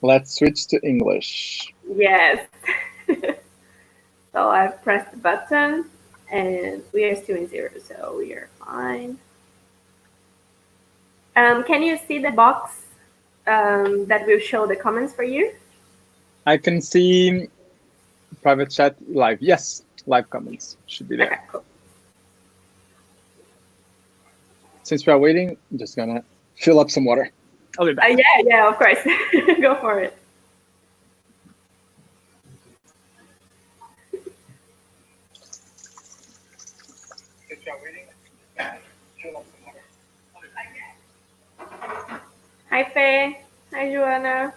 Let's switch to English. Yes. So I've pressed the button and we are still in zero, so we are fine. Can you see the box that will show the comments for you? I can see private chat live. Yes, live comments should be there. Okay, cool. Since we are waiting, I'm just gonna fill up some water. I'll be back. Yeah, of course. Go for it. Since we are waiting, fill up some water. Hi, Faye. Hi, Joanna.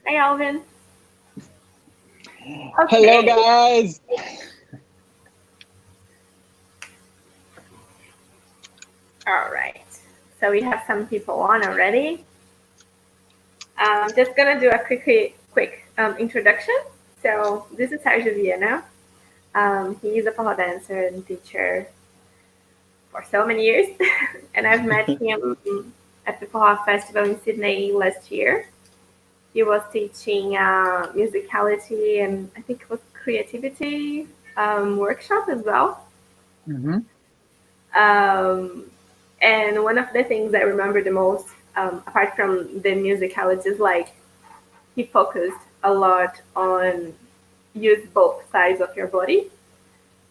Hi, Alvin. Okay. Hello, guys. All right. So we have some people on already. I'm just gonna do a quick introduction. So this is Servio Viana. He is a polo dancer and teacher for so many years, and I've met him at the Polo Festival in Sydney last year. He was teaching musicality and I think it was creativity workshop as well. Mm-hmm. And one of the things I remember the most, apart from the musicality, is like he focused a lot on use both sides of your body,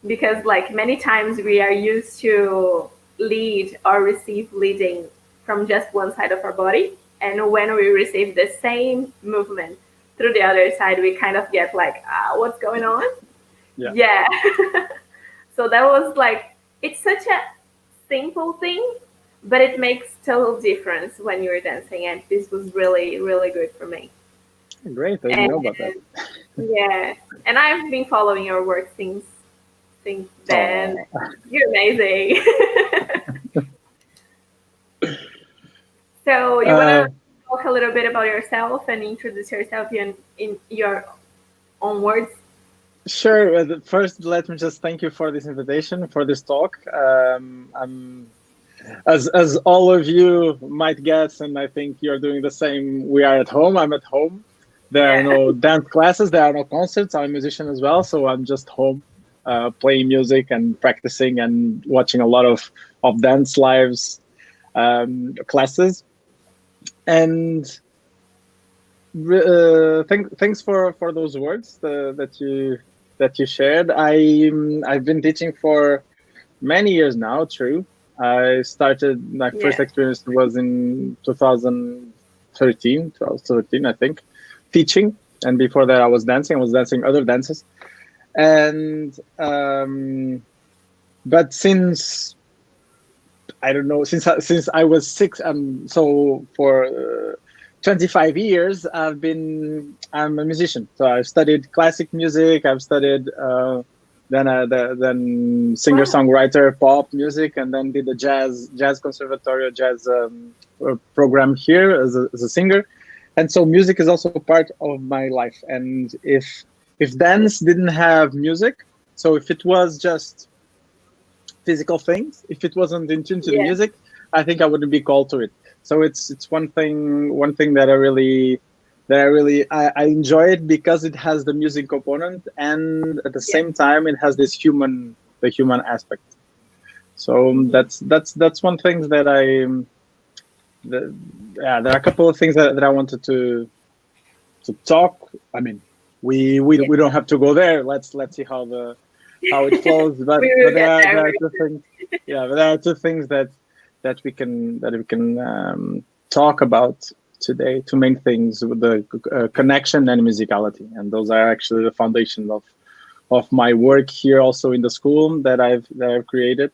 because like many times we are used to lead or receive leading from just one side of our body, and when we receive the same movement through the other side, we kind of get like, what's going on? Yeah. So that was like, it's such a simple thing, but it makes total difference when you're dancing, and this was really, really good for me. Great, I didn't know about that. Yeah, and I've been following your work since then. You're amazing. So you want to talk a little bit about yourself and introduce yourself in your own words? Sure. First, let me just thank you for this invitation, for this talk. As all of you might guess, and I think you're doing the same, we are at home. I'm at home. There are no dance classes. There are no concerts. I'm a musician as well, so I'm just home, playing music and practicing and watching a lot of dance lives classes. And thanks for those words that you shared. I've been teaching for many years now. True. I started my first experience was in 2013, I think, teaching. And before that, I was dancing. I was dancing other dances. And but since I don't know, since I was 6, so for 25 years, I'm a musician. So I've studied classic music. I've studied then singer-songwriter, pop music, and then did a jazz conservatory, jazz program here as a singer. And so music is also part of my life. And if dance didn't have music, so if it was just physical things, if it wasn't in tune to the music, I think I wouldn't be called to it. So it's one thing that I enjoy it because it has the music component, and at the same time it has this human aspect. So that's one thing that there are a couple of things that I wanted to talk. I mean, we don't have to go there. Let's see how it flows. But there are two things. Yeah, but there are two things that we can talk about today. Two main things: with the connection and musicality, and those are actually the foundation of my work here, also in the school that I've created,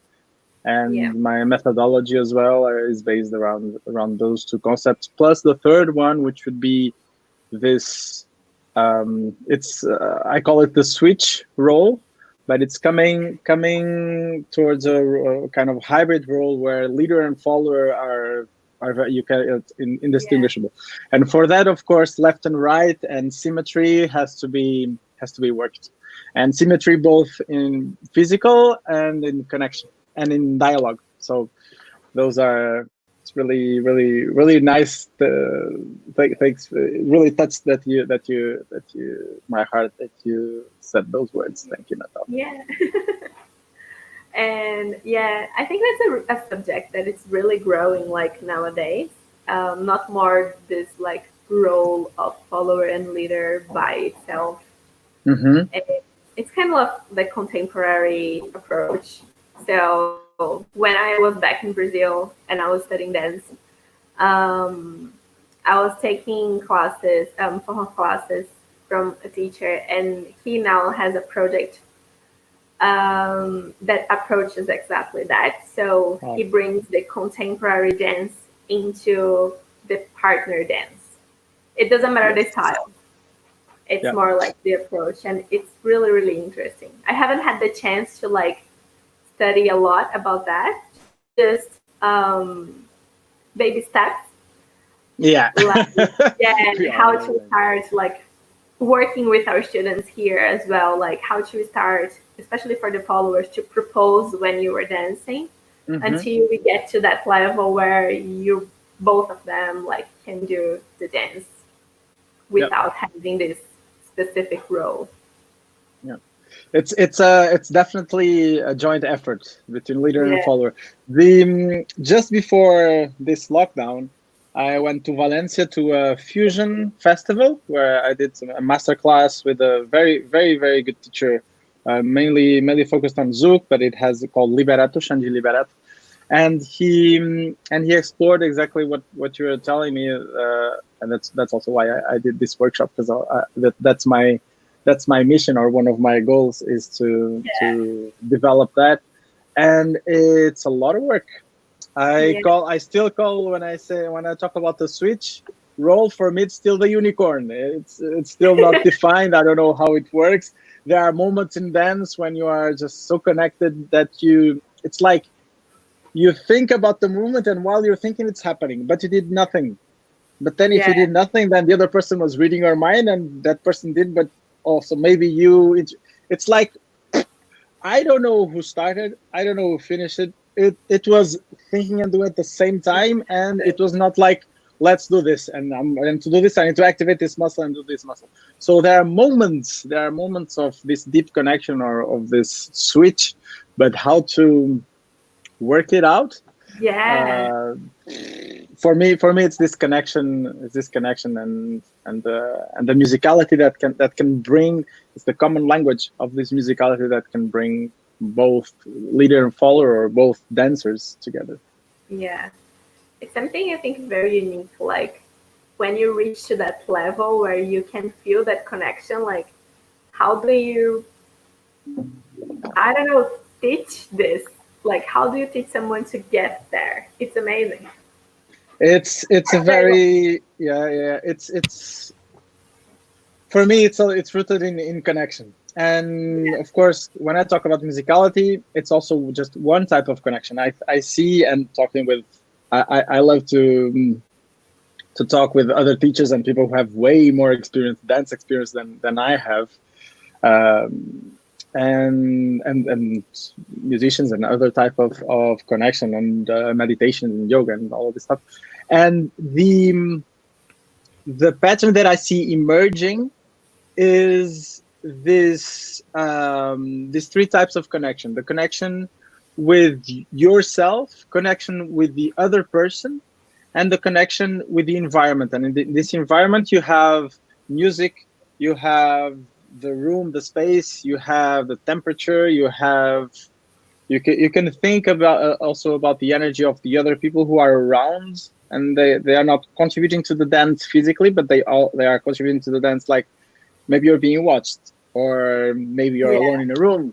and my methodology as well is based around those two concepts. Plus the third one, which would be this. I call it the switch role. But it's coming towards a kind of hybrid role where leader and follower are indistinguishable. And for that, of course, left and right and symmetry has to be worked. and symmetry both in physical and in connection and in dialogue. So those are, it's really, really, really nice. Thanks. It really touched my heart that you said those words. Thank you, Natal. Yeah. And yeah, I think that's a subject that is really growing like nowadays. Not more this like role of follower and leader by itself. Mm-hmm. And it's kind of the contemporary approach. So when I was back in Brazil and I was studying dance, I was taking classes, formal classes from a teacher, and he now has a project that approaches exactly that. So he brings the contemporary dance into the partner dance. It doesn't matter the style. It's more like the approach, and it's really, really interesting. I haven't had the chance to like study a lot about that. Just baby steps. Yeah. Like, and how to start like working with our students here as well, like how to start, especially for the followers, to propose when you were dancing until we get to that level where you both of them like can do the dance without having this specific role. Yeah, it's definitely a joint effort between leader and follower. Just before this lockdown, I went to Valencia to a fusion festival where I did a master class with a very, very, very good teacher, mainly focused on Zouk, but it has called Liberato, Xandi Liberato. And he explored exactly what you were telling me, and that's also why I did this workshop, because that's my mission, or one of my goals is to develop that, and it's a lot of work. I still call when I talk about the switch role, for me it's still the unicorn. It's still not defined. I don't know how it works. There are moments in dance when you are just so connected that it's like you think about the movement, and while you're thinking, it's happening, but you did nothing. But then if you did nothing, then the other person was reading your mind, and that person did, but also maybe it's like, I don't know who started, I don't know who finished it. It was thinking and doing at the same time, and it was not like, let's do this, and to do this I need to activate this muscle and do this muscle. So there are moments of this deep connection, or of this switch, but how to work it out. For me it's this connection, and the musicality that can bring, it's the common language of this musicality that can bring both leader and follower, or both dancers together. It's something I think very unique, like when you reach to that level where you can feel that connection, like how do you, I don't know, teach this? Like, how do you teach someone to get there? It's amazing. It's a very it's for me it's rooted in connection. And of course, when I talk about musicality, it's also just one type of connection. I see, and talking with, I love to talk with other teachers and people who have way more dance experience than I have. And musicians and other type of connection, and meditation and yoga and all of this stuff. And the pattern that I see emerging is these three types of connection: the connection with yourself, connection with the other person, and the connection with the environment. And in this environment, you have music, you have the room, the space, you have the temperature, you can think about also about the energy of the other people who are around, and they are not contributing to the dance physically, but they are contributing to the dance, like maybe you're being watched, or maybe you're alone in a room,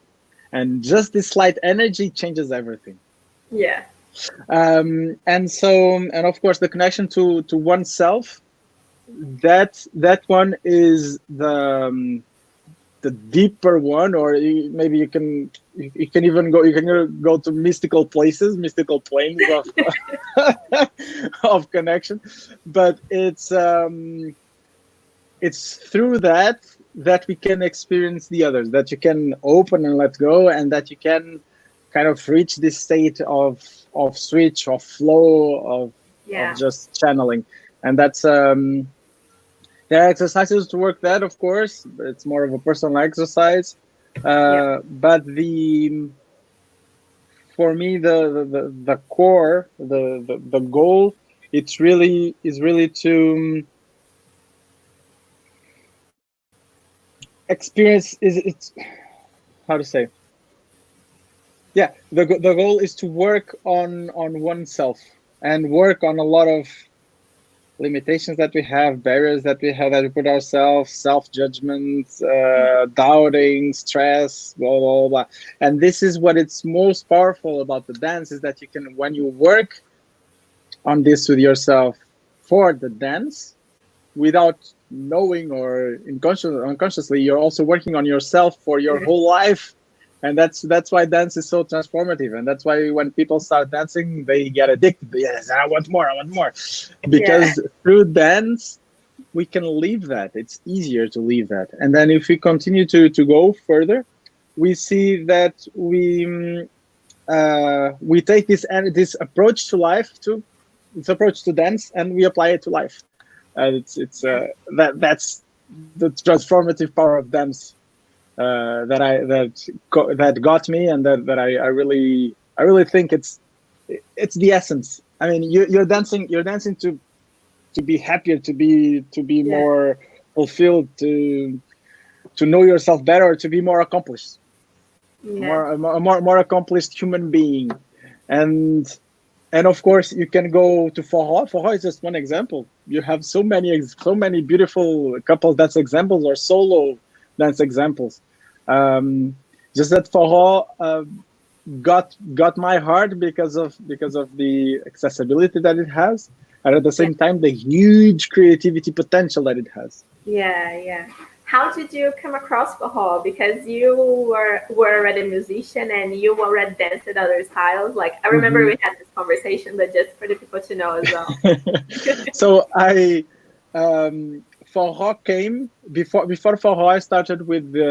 and just this slight energy changes everything. And of course the connection to oneself, that one is the deeper one, or maybe you can even go to mystical places, mystical planes of connection. But it's through that that we can experience the others, that you can open and let go, and that you can kind of reach this state of switch, of flow, of Yeah. just channeling. And that's there are exercises to work that, of course. It's more of a personal exercise. Yeah. But the for me the core, the goal, it's really is really to experience is it's how to say, yeah, the goal is to work on oneself and work on a lot of limitations that we have, barriers that we have, that we put ourselves, self-judgment, doubting, stress, blah, blah, blah. And this is what it's most powerful about the dance, is that you can, when you work on this with yourself for the dance, without knowing or unconsciously, you're also working on yourself for your whole life. And that's why dance is so transformative, and that's why when people start dancing, they get addicted. Yes, I want more, I want more, Yeah. because through dance we can leave that. It's easier to leave that. And then if we continue to go further, we see that we take this approach to life, to this approach to dance, and we apply it to life. And it's that's the transformative power of dance, that got me, and that I really think it's the essence. I mean, you're dancing to be happier, to be Yeah. more fulfilled, to know yourself better, to be more accomplished, Yeah. more accomplished human being. And of course you can go to forró. Forró is just one example. You have so many beautiful couple dance examples, or solo dance examples. Just that forró got my heart because of the accessibility that it has, and at the Yeah. same time the huge creativity potential that it has. Yeah. Yeah. How did you come across Bahal? Because you were already a musician and you already danced at other styles. Like I remember Mhm. we had this conversation, but just for the people to know as well. So I forró came before forró. I started with the,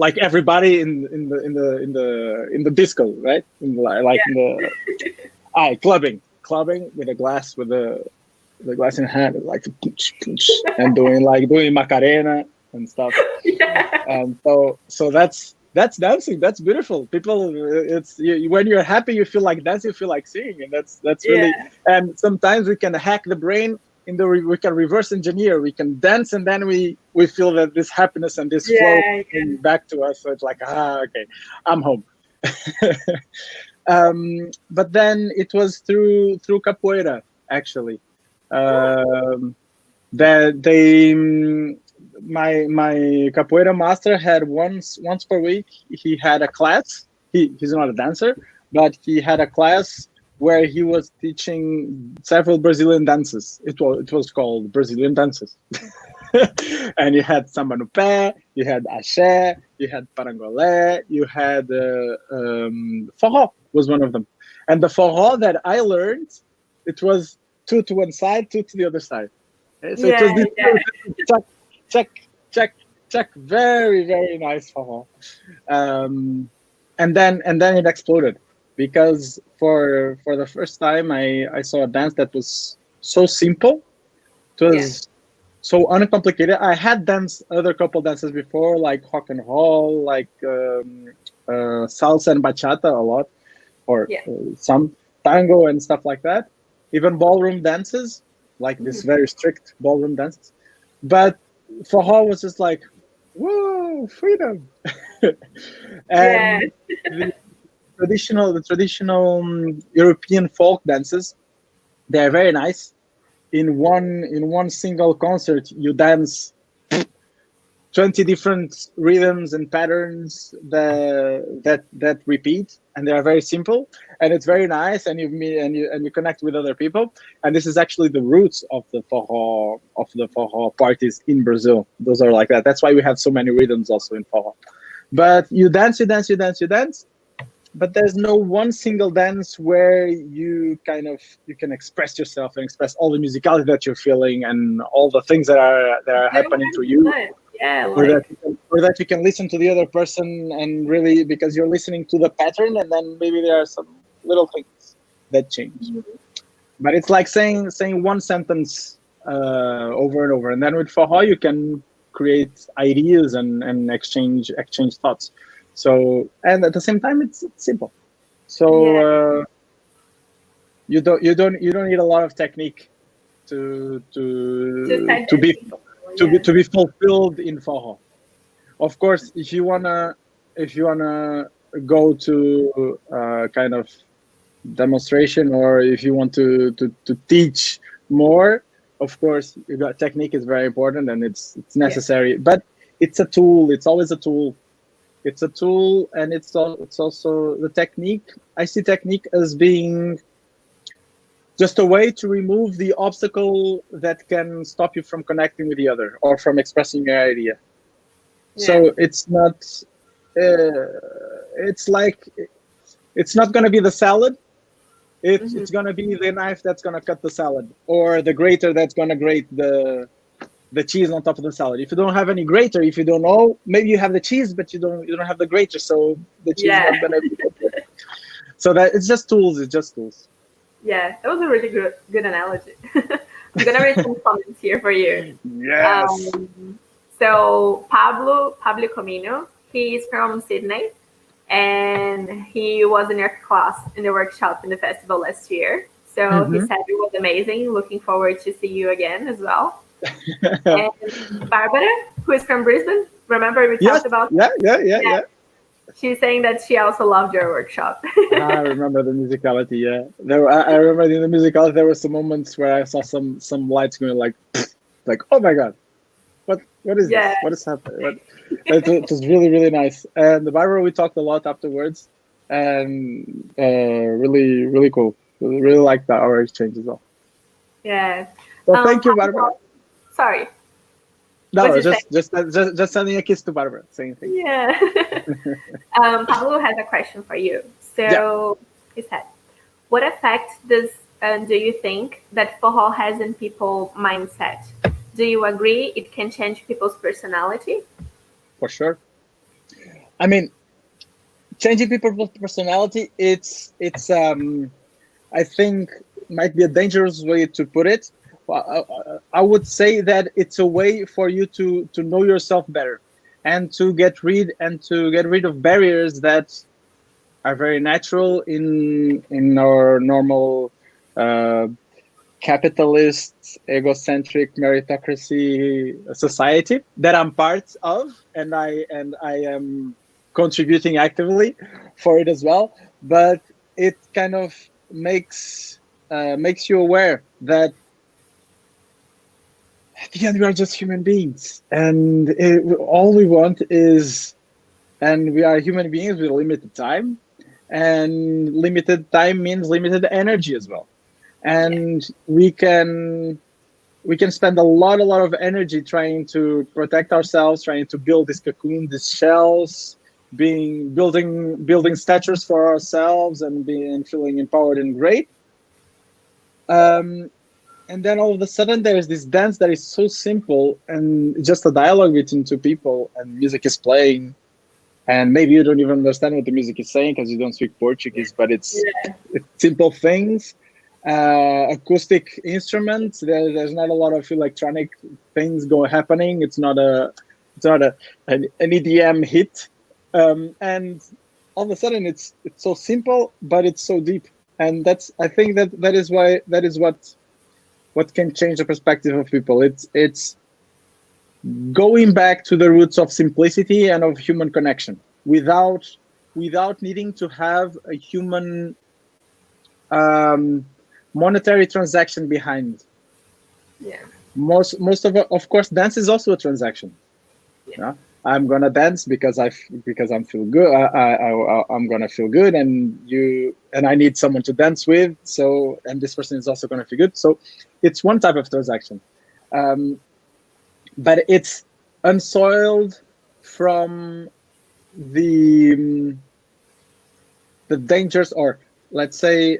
like everybody in the disco, right? Like in the clubbing with a glass, with the glass in hand, like punch, punch, and doing Macarena and stuff. Yeah. And so that's dancing. That's beautiful. People, it's when you're happy, you feel like dancing, you feel like singing, and that's really. Yeah. And sometimes we can hack the brain. We can reverse engineer. We can dance, and then we feel that this happiness and this flow Yeah. coming back to us. So it's like, okay, I'm home. But then it was through capoeira, actually, um, that my capoeira master had once per week. He had a class. He's not a dancer, but he had a class where he was teaching several Brazilian dances. It was called Brazilian dances. And you had samba no pé, you had axé, you had parangolé, you had forró was one of them. And the forró that I learned, it was two to one side, two to the other side. So it was Yeah. this Yeah. check, check, check, check, very very nice forró. And then it exploded, because for the first time I saw a dance that was so simple. It Yeah. was so uncomplicated. I had danced other couple dances before, like rock and roll, like salsa and bachata a lot, or Yeah. some tango and stuff like that. Even ballroom dances, like this Mhm. very strict ballroom dances. But for her was just like, whoa, freedom. Yeah. And the traditional European folk dances, they're very nice. In one single concert, you dance 20 different rhythms and patterns that repeat, and they are very simple, and it's very nice, and you meet and you connect with other people. And this is actually the roots of the forró parties in Brazil. Those are like that. That's why we have so many rhythms also in forró. But you dance, you dance, you dance, you dance, but there's no one single dance where you can express yourself and express all the musicality that you're feeling and all the things that are That happening was to you. fun. Yeah, or like that you can listen to the other person and really, because you're listening to the pattern, and then maybe there are some little things that change. But it's like saying one sentence over and over, and then with Faha you can create ideas and exchange thoughts. So, and at the same time it's simple. So yeah, you don't need a lot of technique to just to like to that be simple. to be Yeah, to be fulfilled in Faha. Of course, if you wanna go to kind of demonstration, or if you want to teach more, of course you got technique is very important, and it's yeah, necessary, but it's a tool. It's always a tool. It's a tool, and it's also the technique. I see technique as being just a way to remove the obstacle that can stop you from connecting with the other or from expressing your idea. yeah. So it's not it's like, it's not going to be the salad. It's Hmm. going to be the knife that's going to cut the salad, or the grater that's going to grate the cheese on top of the salad. If you don't have any grater, if you don't know, maybe you have the cheese but you don't have the grater, so the cheese is Yeah, not going to be good. So that it's just tools. It's just tools. yeah. That was a really good analogy. I'm gonna read some comments here for you. Yes. Um, so Pablo Comino, he is from Sydney, and he was in your class in the workshop in the festival last year. So he Hmm. said it was amazing. Looking forward to see you again as well. And Barbara, who is from Brisbane, remember we Yes. talked about Yeah, her? yeah, yeah, Yeah, yeah. she's saying that she also loved your workshop. I remember the musicality. Yeah, I remember in the musicality there were some moments where I saw some lights going like, oh my god, what is Yeah, this? What is happening? It was really really nice. And the Barbara, we talked a lot afterwards, and really really cool. Really liked that our exchange as well. yeah. So thank you, Barbara. Pablo, sorry, what No, you say? just sending a kiss to Barbara, saying thank you. Yeah. Pablo has a question for you. Yeah, So he said, "What effect do you think that Forró has in people mindset? Do you agree it can change people's personality?" for sure. I mean, changing people's personality. It's I think might be a dangerous way to put it. I would say that it's a way for you to know yourself better, and to get rid of barriers that are very natural in our normal uh, capitalist, egocentric, meritocracy society that I'm part of, and I am contributing actively for it as well. But it kind of makes you aware that at the end we are just human beings, and all we want is, and we are human beings with limited time, and limited time means limited energy as well, Yeah. and we can spend a lot of energy trying to protect ourselves, trying to build this cocoon, these shells, building statures for ourselves, and being feeling empowered and great. Um, and then all of a sudden, there's this dance that is so simple and just a dialogue between two people, and music is playing, and maybe you don't even understand what the music is saying because you don't speak Portuguese, but Yeah. it's simple things. Acoustic instruments. There's not a lot of electronic things happening. It's not an EDM hit, and all of a sudden it's so simple, but it's so deep. And I think that is what can change the perspective of people. It's going back to the roots of simplicity and of human connection without needing to have a human um, monetary transaction behind. Yeah. Of course, dance is also a transaction. Yeah. Yeah? I'm gonna dance because I'm feel good. I'm gonna feel good, and I need someone to dance with. So, and this person is also gonna feel good. So it's one type of transaction, um, but it's unsoiled from the the dangers, or let's say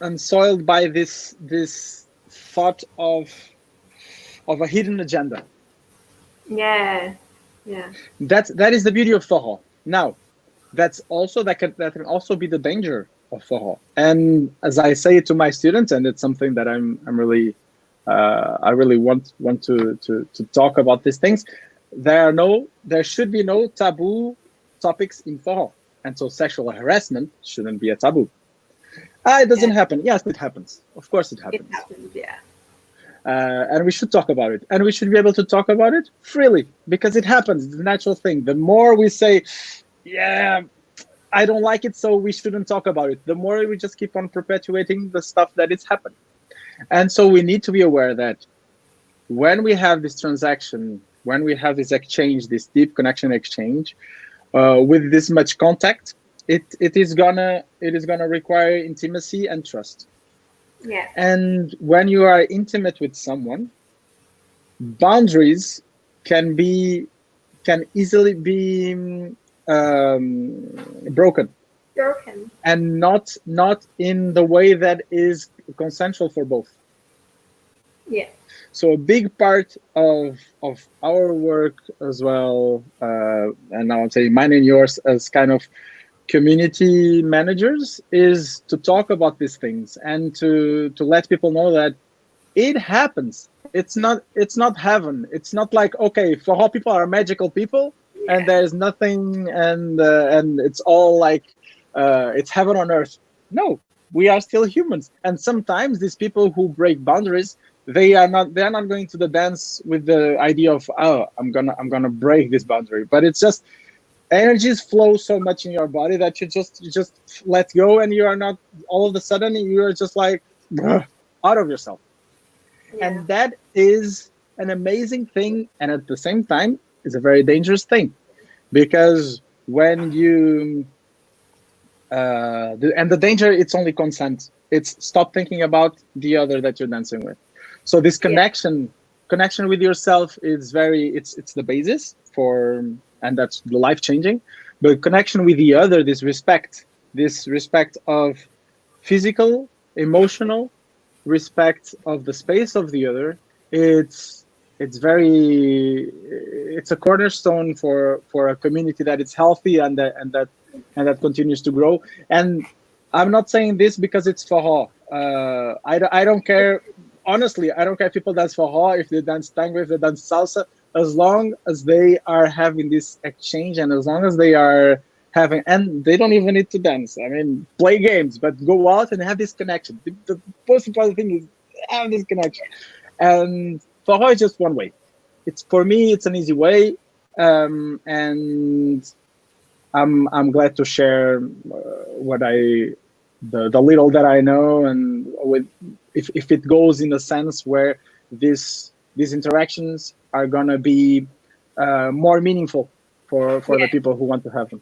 unsoiled by this thought of a hidden agenda. Yeah. Yeah. That is the beauty of forró. Now, that can also be the danger of forró. And as I say to my students, and it's something that I'm really I really want to talk about these things. There should be no taboo topics in forró, and so sexual harassment shouldn't be a taboo. It doesn't Yeah. happen. Yes, it happens. Of course, it It happens. happens. Yeah. And we should talk about it, and we should be able to talk about it freely because it happens. It's a natural thing. The more we say, "Yeah, I don't like it, so we shouldn't talk about it," the more we just keep on perpetuating the stuff that is happening. And so we need to be aware that when we have this transaction, when we have this exchange, this deep connection exchange, with this much contact, it is gonna require intimacy and trust. Yeah. And when you are intimate with someone, boundaries can be can easily be broken, Broken. and not in the way that is consensual for both. Yeah. So a big part of our work as well, and I'll say mine and yours as kind of community managers, is to talk about these things and to let people know that it happens. It's not heaven. It's not like, okay, for all people are magical people and Yeah. there's nothing, and it's all like it's heaven on earth. No, we are still humans, and sometimes these people who break boundaries, they are not going to the dance with the idea of, oh, I'm gonna break this boundary, but it's just energies flow so much in your body that you just let go, and you are not, all of a sudden you are just like out of yourself. Yeah. And that is an amazing thing, and at the same time is a very dangerous thing, because when you and the danger, it's only consent. It's stop thinking about the other that you're dancing with. So this Yeah. connection with yourself is very, it's the basis for, and that's the life changing. But connection with the other, this respect of physical, emotional, respect of the space of the other, it's very, it's a cornerstone for a community that is healthy, and that continues to grow. And I'm not saying this because it's for I don't care, honestly. I don't care if people dance for if they dance tango, if they dance salsa, as long as they are having this exchange, and as long as they are having, and they don't even need to dance, I mean, play games, but go out and have this connection. The most important thing is have this connection. And for is just one way. It's, for me, it's an easy way. And I'm glad to share what the little that I know, and with, if it goes in a sense where these interactions are gonna be more meaningful for the Yeah. people who want to have them.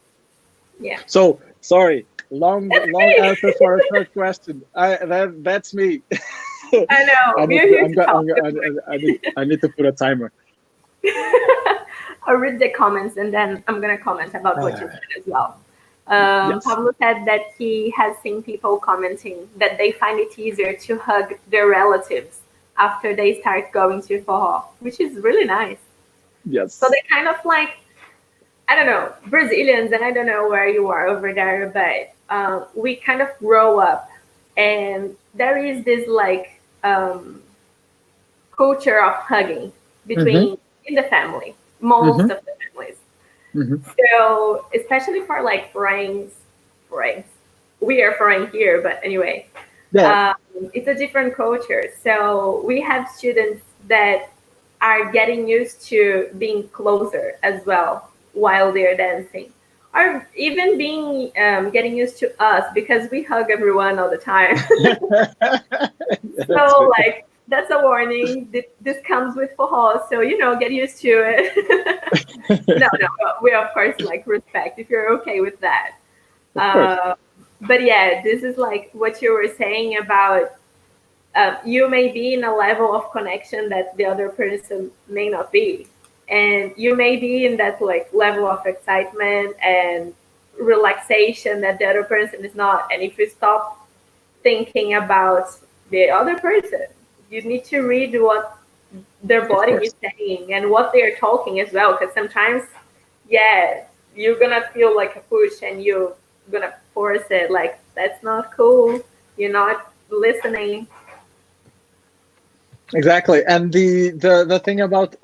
Yeah. So sorry, long That's long me. answer for a short question. That's me. I know. I need We're to here to talk. I need to put a timer. I'll read the comments and then I'm gonna comment about what you Uh, said as well. yes. Pablo said that he has seen people commenting that they find it easier to hug their relatives after they start going to forró, which is really nice. So Yes. they kind of like, I don't know, Brazilians, and I don't know where you are over there, but we kind of grow up, and there is this like culture of hugging Mm-hmm. between in the family, most Mm-hmm. of the families. Mm-hmm. So especially for like foreigns, we are foreign here, but anyway, Yeah. um, it's a different culture. So we have students that are getting used to being closer as well while they're dancing, or even being getting used to us because we hug everyone all the time. Yeah, that's So good. like that's a warning. This comes with forró, so get used to it. No, no, we of course like respect if you're okay with that. Of course. Uh, but yeah, this is like what you were saying about you may be in a level of connection that the other person may not be, and you may be in that like level of excitement and relaxation that the other person is not. And if you stop thinking about the other person, you need to read what their Of body is course. saying and what they're talking as well. Because sometimes, yeah, you're gonna feel like a push and you're gonna force it. Like that's not cool. You're not listening. Exactly. And the thing about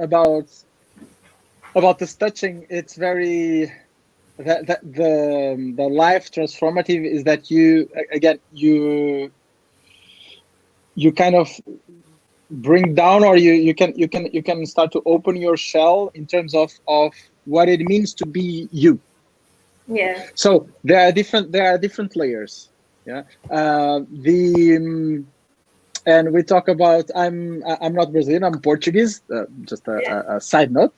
this touching, it's very that the life transformative is that you again you kind of bring down, or you can start to open your shell in terms of what it means to be you. Yeah. So there are different layers. Yeah. The and we talk about I'm not Brazilian, I'm Portuguese. Just Yeah. a side note.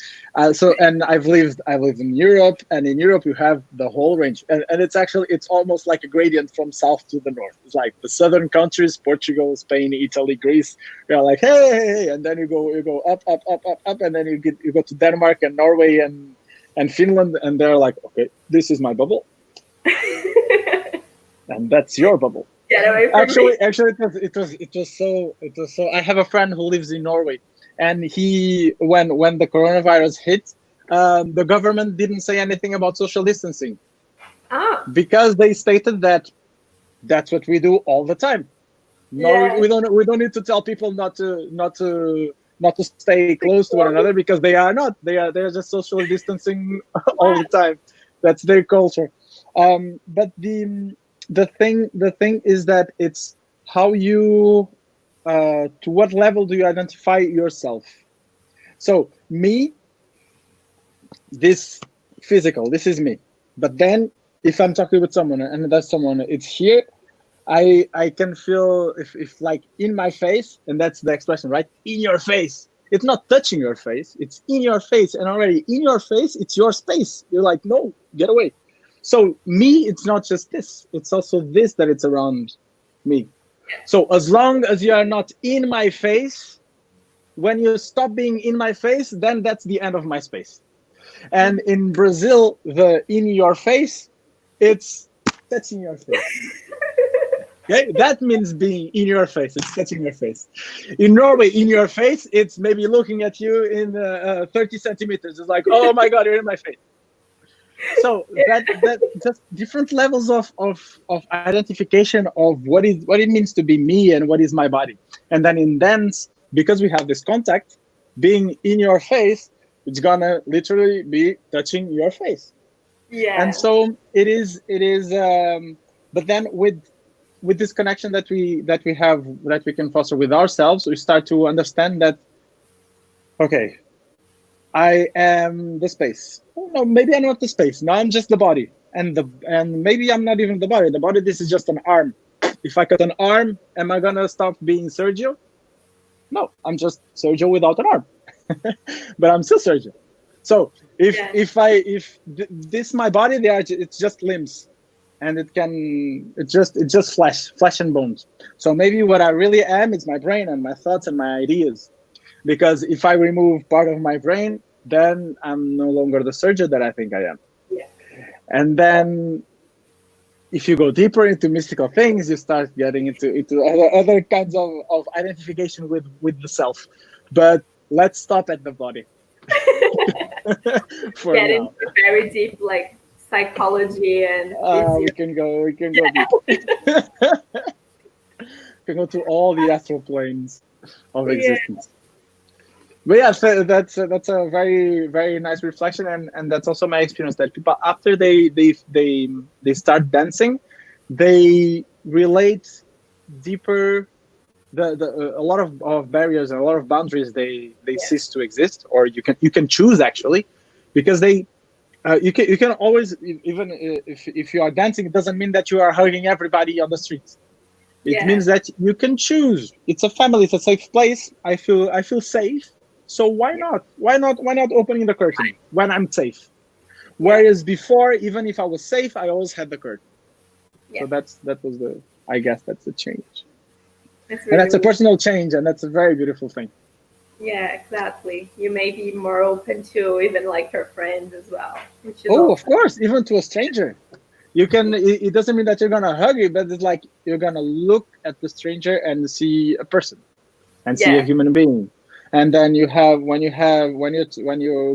So and I've lived in Europe, and in Europe you have the whole range, and it's actually it's almost like a gradient from south to the north. It's like the southern countries, Portugal, Spain, Italy, Greece. You're like hey, and then you go up, and then you go to Denmark and Norway and Finland, and they're like, okay, this is my bubble, and that's your bubble. Get away from me. Actually, it was so. I have a friend who lives in Norway, and he when the coronavirus hit, the government didn't say anything about social distancing Oh, because they stated that that's what we do all the time. No, yeah. we don't need to tell people not to stay close to one another, because they are not. They're just socially distancing all Wow. the time. That's their culture. But the thing is that it's how you to what level do you identify yourself. So me, this physical, this is me. But then if I'm talking with someone and that someone, it's here, I can feel if like in my face, and that's the expression, right? In your face. It's not touching your face, it's in your face, and already in your face, it's your space. You're like, no, get away. So me, it's not just this; it's also this that it's around me. So as long as you are not in my face, when you stop being in my face, then that's the end of my space. And in Brazil, the in your face, it's touching your face. Okay, that means being in your face. It's touching your face. In Norway, in your face, it's maybe looking at you in 30 centimeters. It's like, oh my god, you're in my face. So that just different levels of identification of what it means to be me and what is my body. And then in dance, because we have this contact, being in your face, it's gonna literally be touching your face. And Yeah. so it is. But then with this connection that we have, that we can foster with ourselves, we start to understand that, okay, I am the space. Oh, no, maybe I'm not the space. No, I'm just the body, and maybe I'm not even the body. The body, this is just an arm. If I cut an arm, am I gonna stop being Sergio? No, I'm just Sergio without an arm, but I'm still Sergio. So Yeah. if my body, it's just limbs, and it's just flesh and bones. So maybe what I really am is my brain and my thoughts and my ideas. Because if I remove part of my brain, then I'm no longer the surgeon that I think I am. Yeah. And then if you go deeper into mystical things, you start getting into other kinds of identification with the self. But let's stop at the body for Get into now. very deep like psychology and We can go deep. We can go to all the astral planes of yeah. existence. But yeah, so that's a very very nice reflection, and that's also my experience that people, after they start dancing, they relate deeper. A lot of barriers and a lot of boundaries, they Yeah. cease to exist, or you can choose, actually, because you can always, even if you are dancing, it doesn't mean that you are hugging everybody on the street. It Yeah. means that you can choose. It's a family. It's a safe place. I feel safe. So why not opening the curtain when I'm safe? Yeah. Whereas before, even if I was safe, I always had the curtain. Yeah. So that was the I guess that's the change, It's and really, that's a really, personal change, and that's a very beautiful thing. yeah, exactly. You may be more open to even like your friends as well, which is Oh, of awesome. course, even to a stranger. You can. It doesn't mean that you're gonna hug it, but it's like you're gonna look at the stranger and see a person and see a Yeah. human being. And then you have when you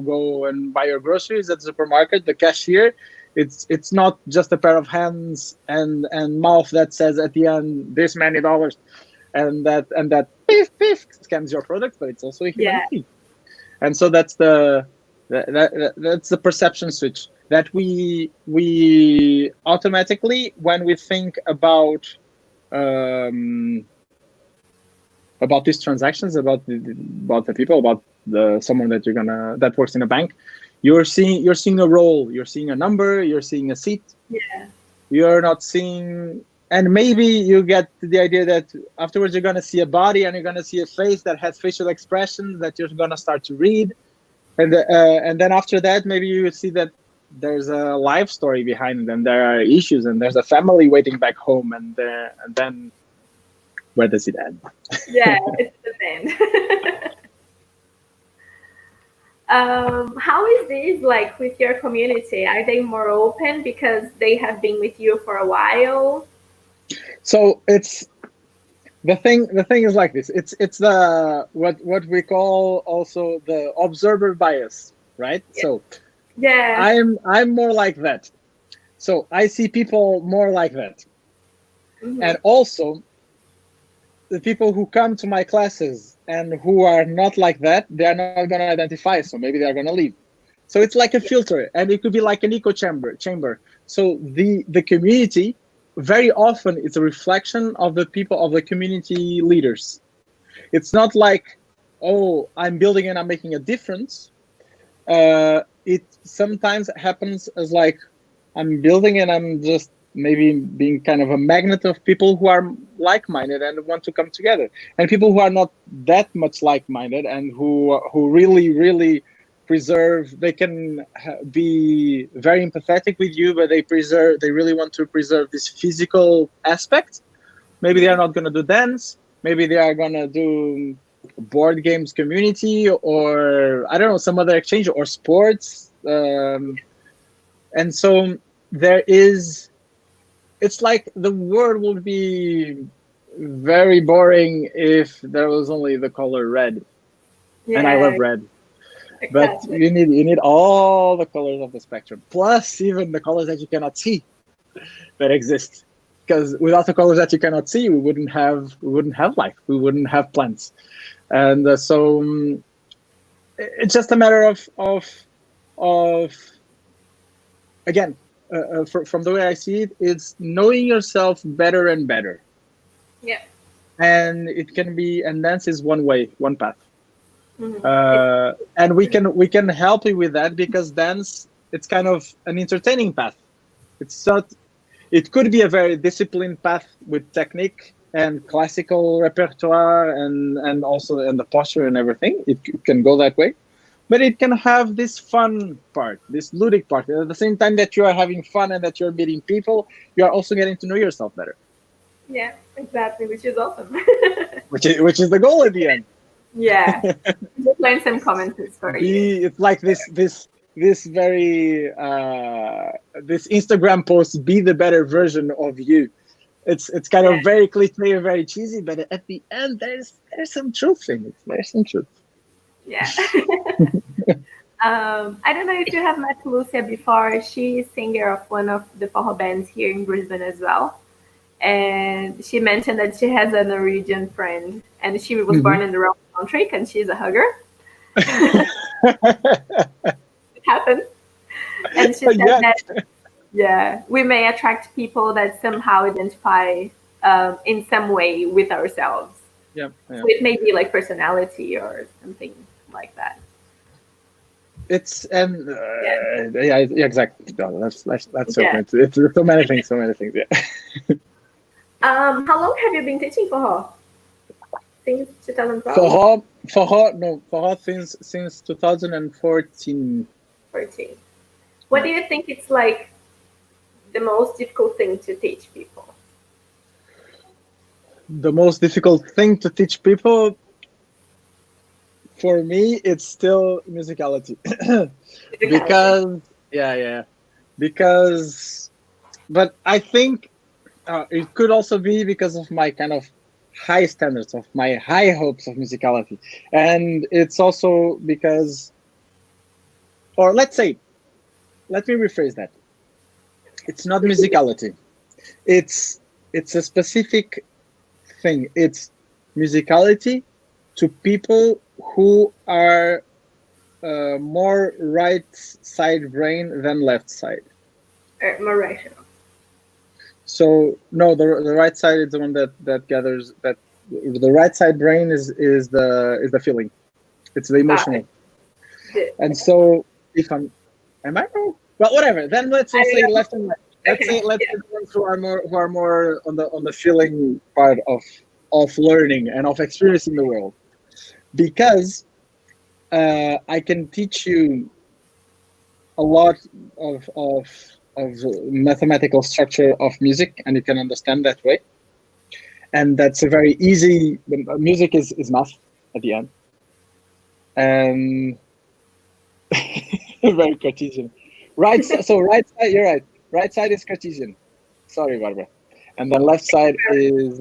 go and buy your groceries at the supermarket, the cashier, it's not just a pair of hands and mouth that says at the end this many dollars, and that piff scans your product, but it's also a human Yeah. being. And so that's the perception switch that we automatically, when we think about these transactions, about the people, about someone that works in a bank, you're seeing a role, you're seeing a number, you're seeing a seat. Yeah. You're not seeing, and maybe you get the idea that afterwards you're going to see a body and you're going to see a face that has facial expressions that you're going to start to read, and then after that maybe you see that there's a life story behind it, and there are issues, and there's a family waiting back home, and then where does it end? Yeah, it's the same. How is this like with your community? Are they more open because they have been with you for a while? So it's the thing is like this. It's the what we call also the observer bias, right? Yeah. So Yeah. I'm more like that. So I see people more like that. Mhm. And also the people who come to my classes and who are not like that, they are not going to identify, so maybe they are going to leave. So it's like a filter, and it could be like an echo chamber. So the community very often is a reflection of the people, of the community leaders. It's not like, oh, I'm building and I'm making a difference. It sometimes happens as like, I'm building and I'm just maybe being kind of a magnet of people who are like-minded and want to come together, and people who are not that much like-minded and who really preserve. They can be very empathetic with you, but they really want to preserve this physical aspect. Maybe they are not going to do dance. Maybe they are going to do board games community, or I don't know, some other exchange, or sports. And so it's like the world would be very boring if there was only the color red. Yeah. And I love red. But Exactly. you need all the colors of the spectrum, plus even the colors that you cannot see that exist. Because without the colors that you cannot see, we wouldn't have life. We wouldn't have plants. And so it's just a matter of again, from the way I see it, it's knowing yourself better and better. Yeah. And it can be, and dance is one way, one path. Mhm. And we can help you with that, because dance, it's kind of an entertaining path. It's not. It could be a very disciplined path with technique and classical repertoire and also and the posture and everything. It can go that way, but it can have this fun part, this ludic part. At the same time that you are having fun and that you're meeting people, you are also getting to know yourself better. Yeah, exactly, which is awesome. Which is the goal at the end. Yeah. Just learn some comments for you. It's like this very this Instagram post, be the better version of you. It's kind of very cliche and very cheesy, but at the end there's some truth in it. There's some truth. Yeah. I don't know if you have met Lucia before. She's singer of one of the forró bands here in Brisbane as well. And she mentioned that she has a Norwegian friend, and she was born in the wrong country, and she's a hugger. It happens. And she said that, yeah, we may attract people that somehow identify in some way with ourselves. Yeah. So it may be like personality or something like that. It's yeah, exactly. No, that's so Yeah. it's so many things. Yeah. How long have you been teaching forró? Since 2012? Forró since 2014. 14. What do you think it's like the most difficult thing to teach people? The most difficult thing to teach people, for me, it's still musicality. Because but I think it could also be because of my kind of high standards, of my high hopes of musicality. And it's also because, or let's say, let me rephrase that. It's not musicality. It's it's a specific thing. It's musicality to people who are more right side brain than left side. More rational. So no, the right side is the one that gathers that. The right side brain is the feeling. It's the Ah, emotional. the, And so if am I wrong? Well, whatever. Then let's I just say don't know. left and right. Okay. Let's Yeah. say the ones who are more on the feeling part of learning and of experiencing the world. Because I can teach you a lot of mathematical structure of music, and you can understand that way. And that's a very easy. Music is math at the end, and very Cartesian. So right side, you're right. Right side is Cartesian. Sorry, Barbara. And then left side is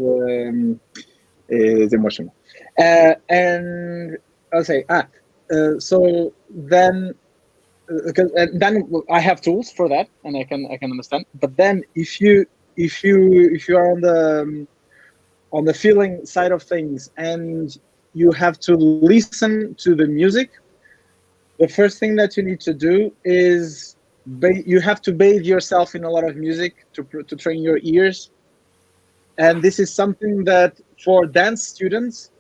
emotional. And I'll say so then because and then I have tools for that, and I can understand. But then if you are on the feeling side of things and you have to listen to the music, the first thing that you need to do is you have to bathe yourself in a lot of music to train your ears. And this is something that for dance students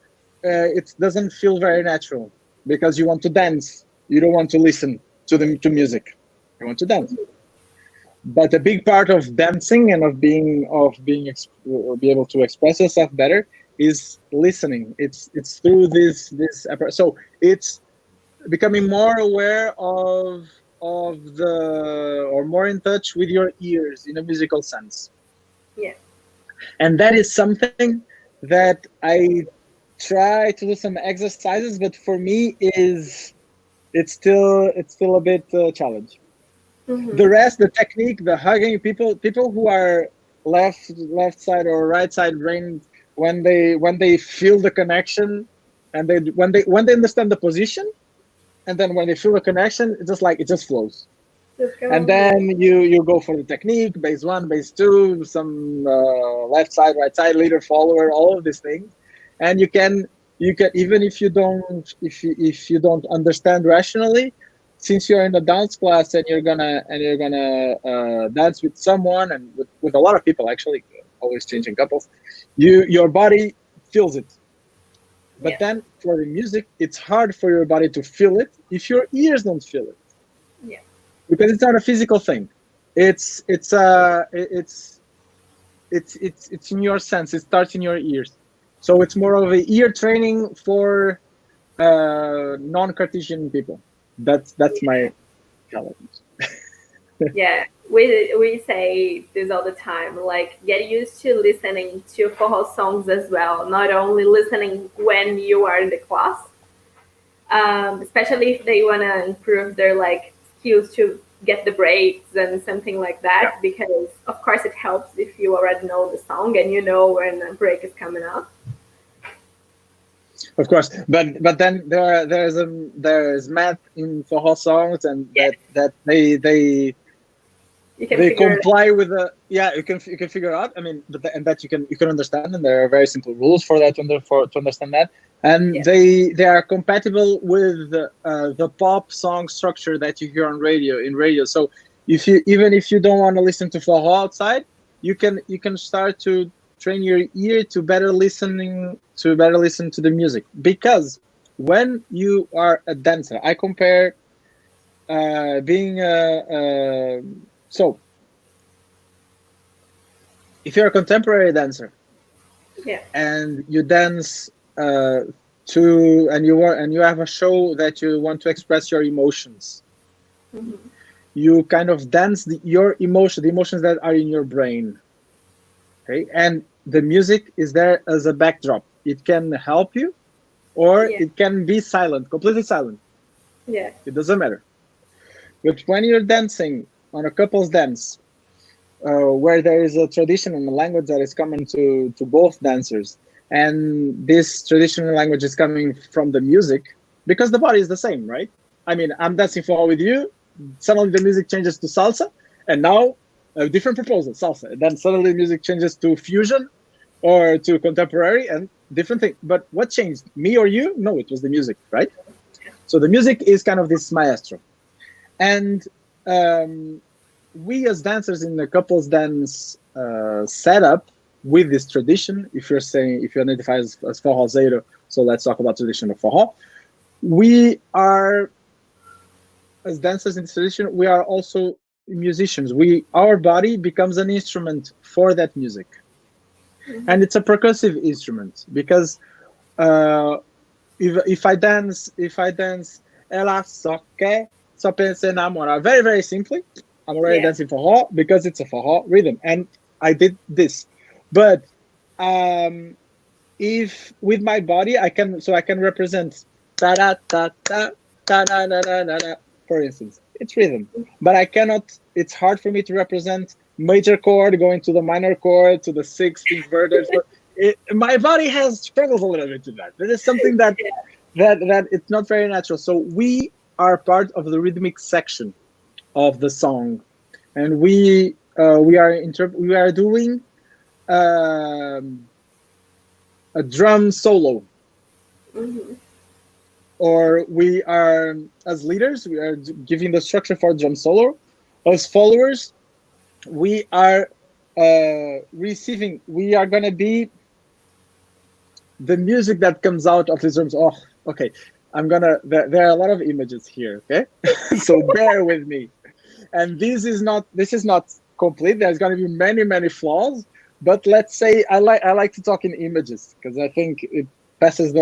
it doesn't feel very natural, because you want to dance, you don't want to listen to music, you want to dance. But a big part of dancing and of be able to express yourself better is listening. It's through this so it's becoming more aware of the or more in touch with your ears in a musical sense. Yeah. And that is something that I try to do some exercises, but for me is it's still a bit challenge. The Mm-hmm. rest, the technique, the hugging, people who are left side or right side brain, when they feel the connection, and when they understand the position, and then when they feel the connection, it's just like it just flows. Let's And go. Yeah. then you go for the technique, base one, base two, some left side, right side, leader, follower, all of these things. And you can, even if you don't understand rationally, since you're in a dance class and you're gonna dance with someone, and with a lot of people actually, always changing couples, your body feels it. But Yeah. then for the music, it's hard for your body to feel it if your ears don't feel it, Yeah. because it's not a physical thing. It's in your sense. It starts in your ears. So it's more of a ear training for non-Cartesian people. That's my challenge. Yeah. We say this all the time. Like, get used to listening to forró songs as well. Not only listening when you are in the class, especially if they want to improve their like skills to get the breaks and something like Yeah, that, because of course it helps if you already know the song and you know when a break is coming up. of course. But then there's math in for songs, and Yeah, that you can they figure it comply with the, yeah, you can figure out. I mean, and that you can understand, and there are very simple rules for that to understand that. out. And Yeah. they are compatible with the pop song structure that you hear on radio, in radio. So if you, even if you don't want to listen to Forró outside, you can start to train your ear to better listen to the music. Because when you are a dancer, I compare being so if you're a contemporary dancer Yeah. and you dance to and you have a show that you want to express your emotions, Hmm. you kind of dance the emotions that are in your brain. Okay, and the music is there as a backdrop. It can help you, or Yeah. it can be silent, completely silent. Yeah. It doesn't matter. But when you're dancing on a couple's dance, where there is a tradition and a language that is common to both dancers, and this traditional language is coming from the music, because the body is the same, right? I mean, I'm dancing forró with you, suddenly the music changes to salsa, and now a different proposal, salsa. And then suddenly the music changes to fusion or to contemporary and different thing. But what changed, me or you? No, it was the music, right? So the music is kind of this maestro. And we as dancers in the couples dance setup with this tradition, if you're saying, if you identify as forrozeiro, so let's talk about traditional forró. We are, as dancers in this tradition, we are also musicians. Our body becomes an instrument for that music. And it's a percussive instrument, because if I dance ela só pensa em namorar, very, very simply, I'm already dancing forró because it's a forró rhythm, and I did this. But if with my body I can represent ta da ta ta ta da da da da da, for instance, it's rhythm, but I cannot. It's hard for me to represent major chord going to the minor chord to the sixth inverted. My body has struggles a little bit with that. There is something that it's not very natural. So we are part of the rhythmic section of the song, and we are doing a drum solo. Or we are, as leaders, we are giving the structure for drum solo. As followers, we are receiving. We are going to be the music that comes out of these drums. Oh, okay. There are a lot of images here. Okay, so bear with me. And this is not complete. There's going to be many flaws. But let's say I like to talk in images, because I think it passes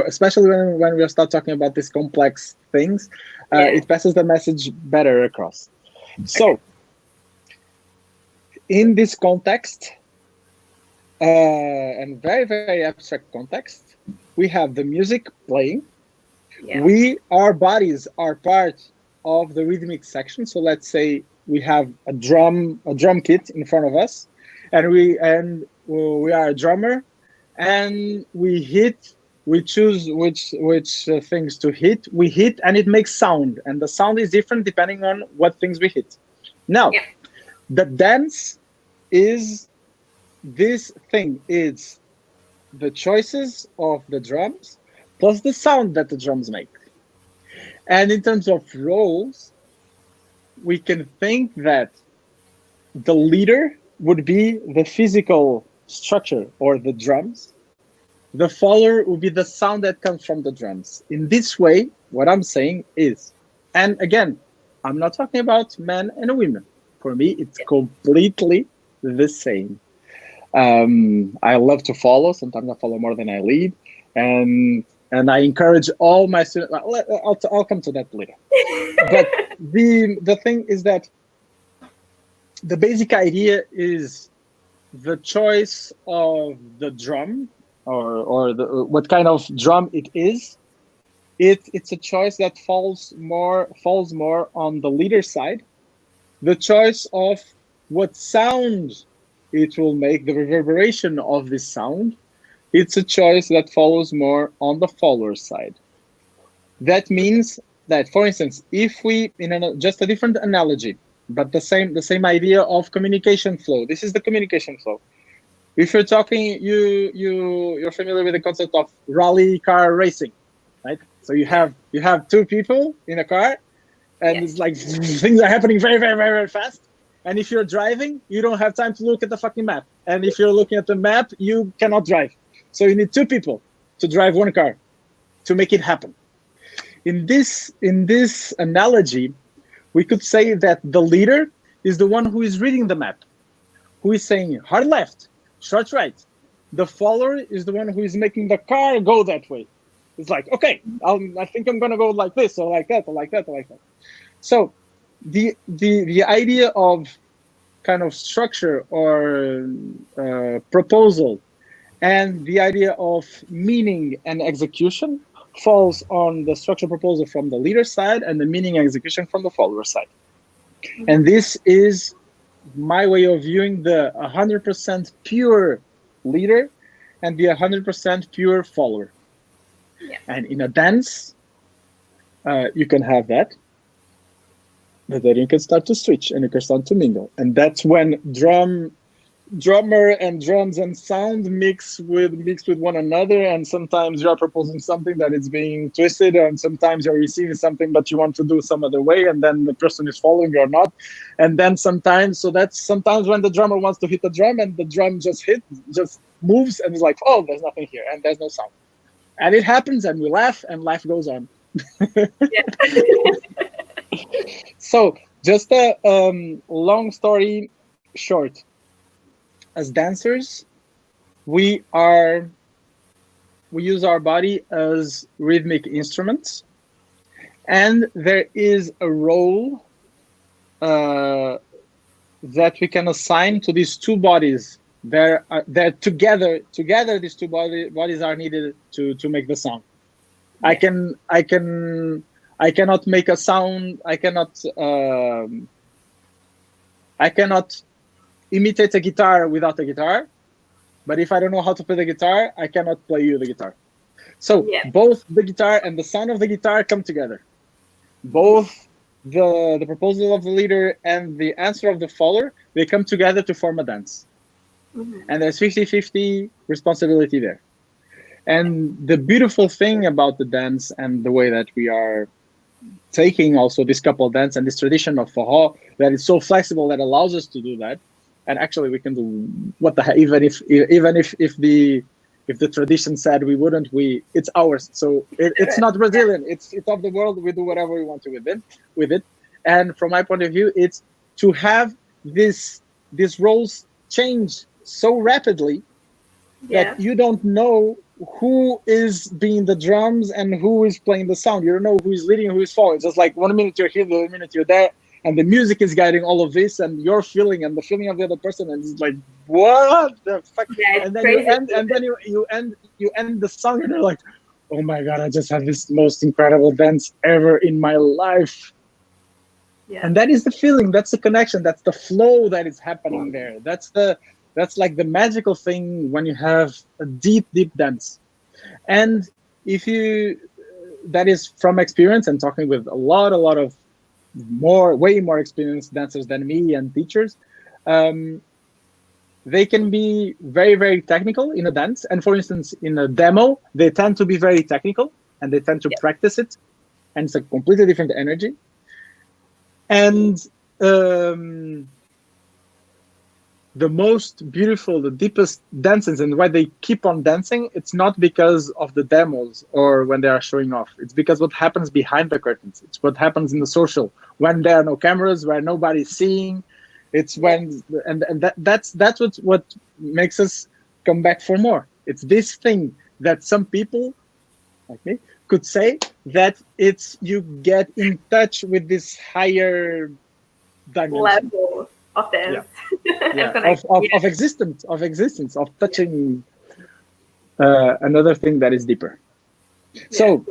especially when we start talking about these complex things, it passes the message better across. So in this context, and very, very abstract context, we have the music playing. Our bodies are part of the rhythmic section. So let's say we have a drum kit in front of us, and we are a drummer, and we choose which things to hit. We hit, and it makes sound, and the sound is different depending on what things we hit. Now, the dance is this thing. It's the choices of the drums plus the sound that the drums make. And in terms of roles, we can think that the leader would be the physical structure or the drums. The follower would be the sound that comes from the drums. In this way, what I'm saying is, and again, I'm not talking about men and women. For me, it's completely the same. I love to follow. Sometimes I follow more than I lead, and I encourage all my students. I'll come to that later. But the thing is that the basic idea is the choice of the drum, or what kind of drum it is. It's a choice that falls more on the leader side. The choice of what sound it will make, the reverberation of this sound, it's a choice that follows more on the follower side. That means that, for instance, if we, just a different analogy, but the same idea of communication flow. This is the communication flow. If you're talking, you're familiar with the concept of rally car racing, right? So you have two people in a car, and it's like things are happening very, very, very, very fast. And if you're driving, you don't have time to look at the fucking map. And if you're looking at the map, you cannot drive. So you need two people to drive one car to make it happen. In this analogy, we could say that the leader is the one who is reading the map, who is saying hard left, short right. The follower is the one who is making the car go that way. It's like, okay, I think I'm going to go like this, or like that, or like that, or like that. So the idea of kind of structure or proposal and the idea of meaning and execution falls on the structure proposal from the leader side and the meaning and execution from the follower side. And this is my way of viewing the 100% pure leader and be 100% pure follower. Yeah. And in a dance, you can have that, but then you can start to switch and you can start to mingle. And that's when drummer and drums and sound mix with one another, and sometimes you're proposing something that is being twisted, and sometimes you're receiving something but you want to do some other way, and then the person is following or not. And then sometimes when the drummer wants to hit the drum and the drum just moves and is like, oh, there's nothing here and there's no sound, and it happens and we laugh and life goes on. So just a long story short, as dancers, we use our body as rhythmic instruments, and there is a role that we can assign to these two bodies. They're together. These two bodies are needed to make the sound. I cannot make a sound. I cannot imitate a guitar without a guitar, but if I don't know how to play the guitar, I cannot play you the guitar. So both the guitar and the sound of the guitar come together. Both the proposal of the leader and the answer of the follower, they come together to form a dance. Mm-hmm. And there's 50-50 responsibility there. And the beautiful thing about the dance and the way that we are taking also this couple dance and this tradition of forró, that is so flexible, that allows us to do that. And actually, we can do what the heck, even if the tradition said we wouldn't, it's ours. So it's not Brazilian. It's of the world. We do whatever we want to with it. And from my point of view, it's to have these roles change so rapidly that you don't know who is being the drums and who is playing the sound. You don't know who is leading and who is following. It's just like 1 minute you're here, the other minute you're there. And the music is guiding all of this, and your feeling and the feeling of the other person, and it's like, what the fuck? Yeah, and then you end the song, and you're like, oh my god, I just had this most incredible dance ever in my life. Yeah. And that is the feeling, that's the connection, that's the flow that is happening there. That's like the magical thing when you have a deep dance. And that is from experience and talking with a lot of way more experienced dancers than me and teachers. They can be very, very technical in a dance. And for instance, in a demo, they tend to be very technical and they tend to practice it. And it's a completely different energy. And the most beautiful, the deepest dances and why they keep on dancing, it's not because of the demos or when they are showing off. It's because what happens behind the curtains. It's what happens in the social, when there are no cameras, where nobody's seeing. It's when, and that's what makes us come back for more. It's this thing that some people, like me, could say that it's, you get in touch with this higher dimension. Level of dance. Of existence, of touching another thing that is deeper. So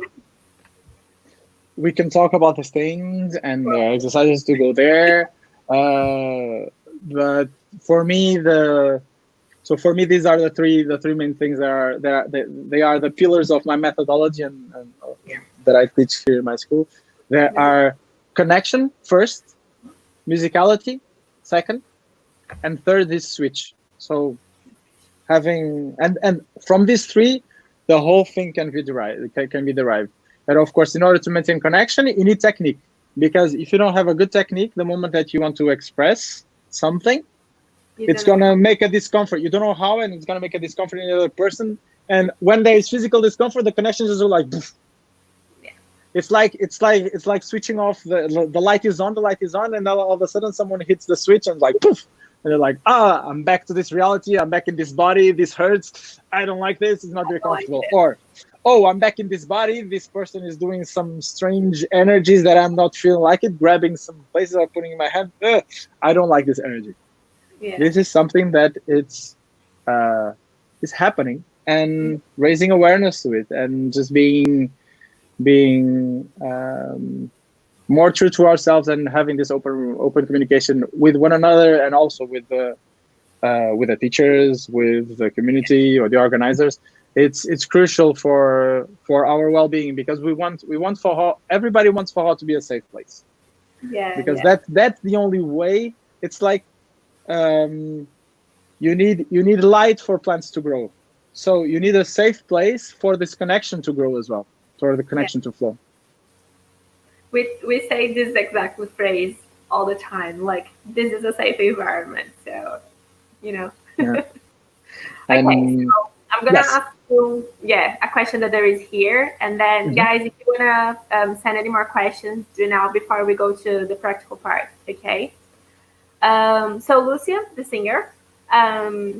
we can talk about these things and exercises to go there. But for me, these are the three main things they are the pillars of my methodology and that I teach here in my school. There are connection first, musicality second, and third is switch. So having and from these three, the whole thing can be derived. And of course, in order to maintain connection, you need technique. Because if you don't have a good technique, the moment that you want to express something, it's gonna make a discomfort. You don't know how, and it's gonna make a discomfort in the other person. And when there is physical discomfort, the connections are like, it's like switching off the light is on, and now all of a sudden someone hits the switch and like poof, and they're like, I'm back to this reality. I'm back in this body. This hurts. I don't like this. It's not very comfortable. Or, I'm back in this body. This person is doing some strange energies that I'm not feeling like it. Grabbing some places I'm putting in my hand. I don't like this energy. Yeah. This is something that is happening, and raising awareness to it, and just being more true to ourselves, and having this open communication with one another, and also with with the teachers, with the community or the organizers. It's crucial for our well-being, because we want for everybody wants for to be a safe place, Yeah, because yeah, that's the only way. It's like um, you need light for plants to grow, so you need a safe place for this connection to grow as well, for the yeah. connection to flow. We say this exact phrase all the time. Like, this is a safe environment. So, you know. Yeah. Okay, And so I'm gonna yes. ask you, yeah, a question that there is here, and then Mhm. guys, if you wanna send any more questions, do now before we go to the practical part. Okay. So Lucia, the singer,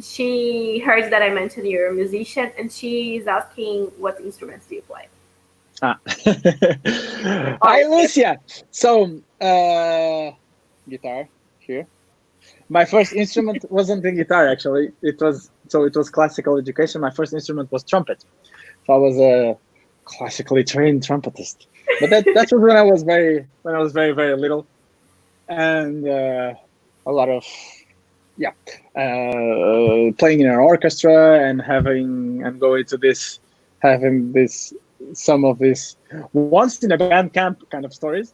she heard that I mentioned you're a musician, and she's asking what instruments do you play? Ah. Or Hi, Lucia. So, guitar here. My first instrument wasn't the guitar, actually. It was classical education. My first instrument was trumpet. So I was a classically trained trumpetist. But that was when I was very very little, and a lot of, yeah, playing in an orchestra and going to this, having this, some of this once in a band camp kind of stories,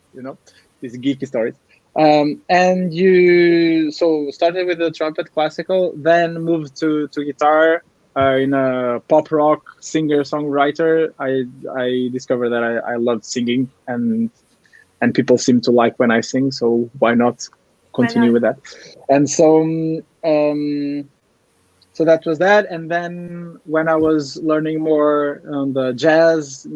these geeky stories. And you so started with the trumpet, classical, then moved to guitar. In a pop rock singer songwriter, I discovered that I loved singing, and people seem to like when I sing, so why not why continue not? with that? And so that was that. And then when I was learning more on the jazz,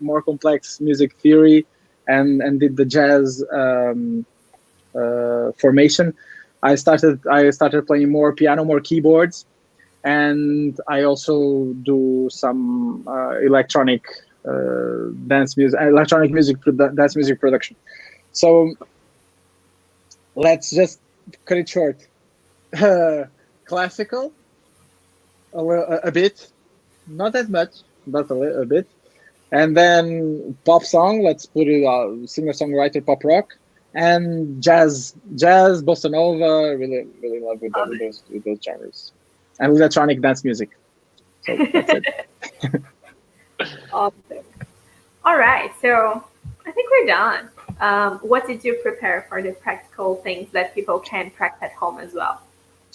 more complex music theory, and did the jazz formation, I started playing more piano, more keyboards, and I also do some electronic music, dance music production. So let's just cut it short. Classical, a bit, not as much, but a bit, and then pop song. Let's put it singer songwriter pop rock, and jazz, bossa nova. Really, really love with those genres, and electronic dance music. So that's it. Awesome. All right, so I think we're done. What did you prepare for the practical things that people can practice at home as well?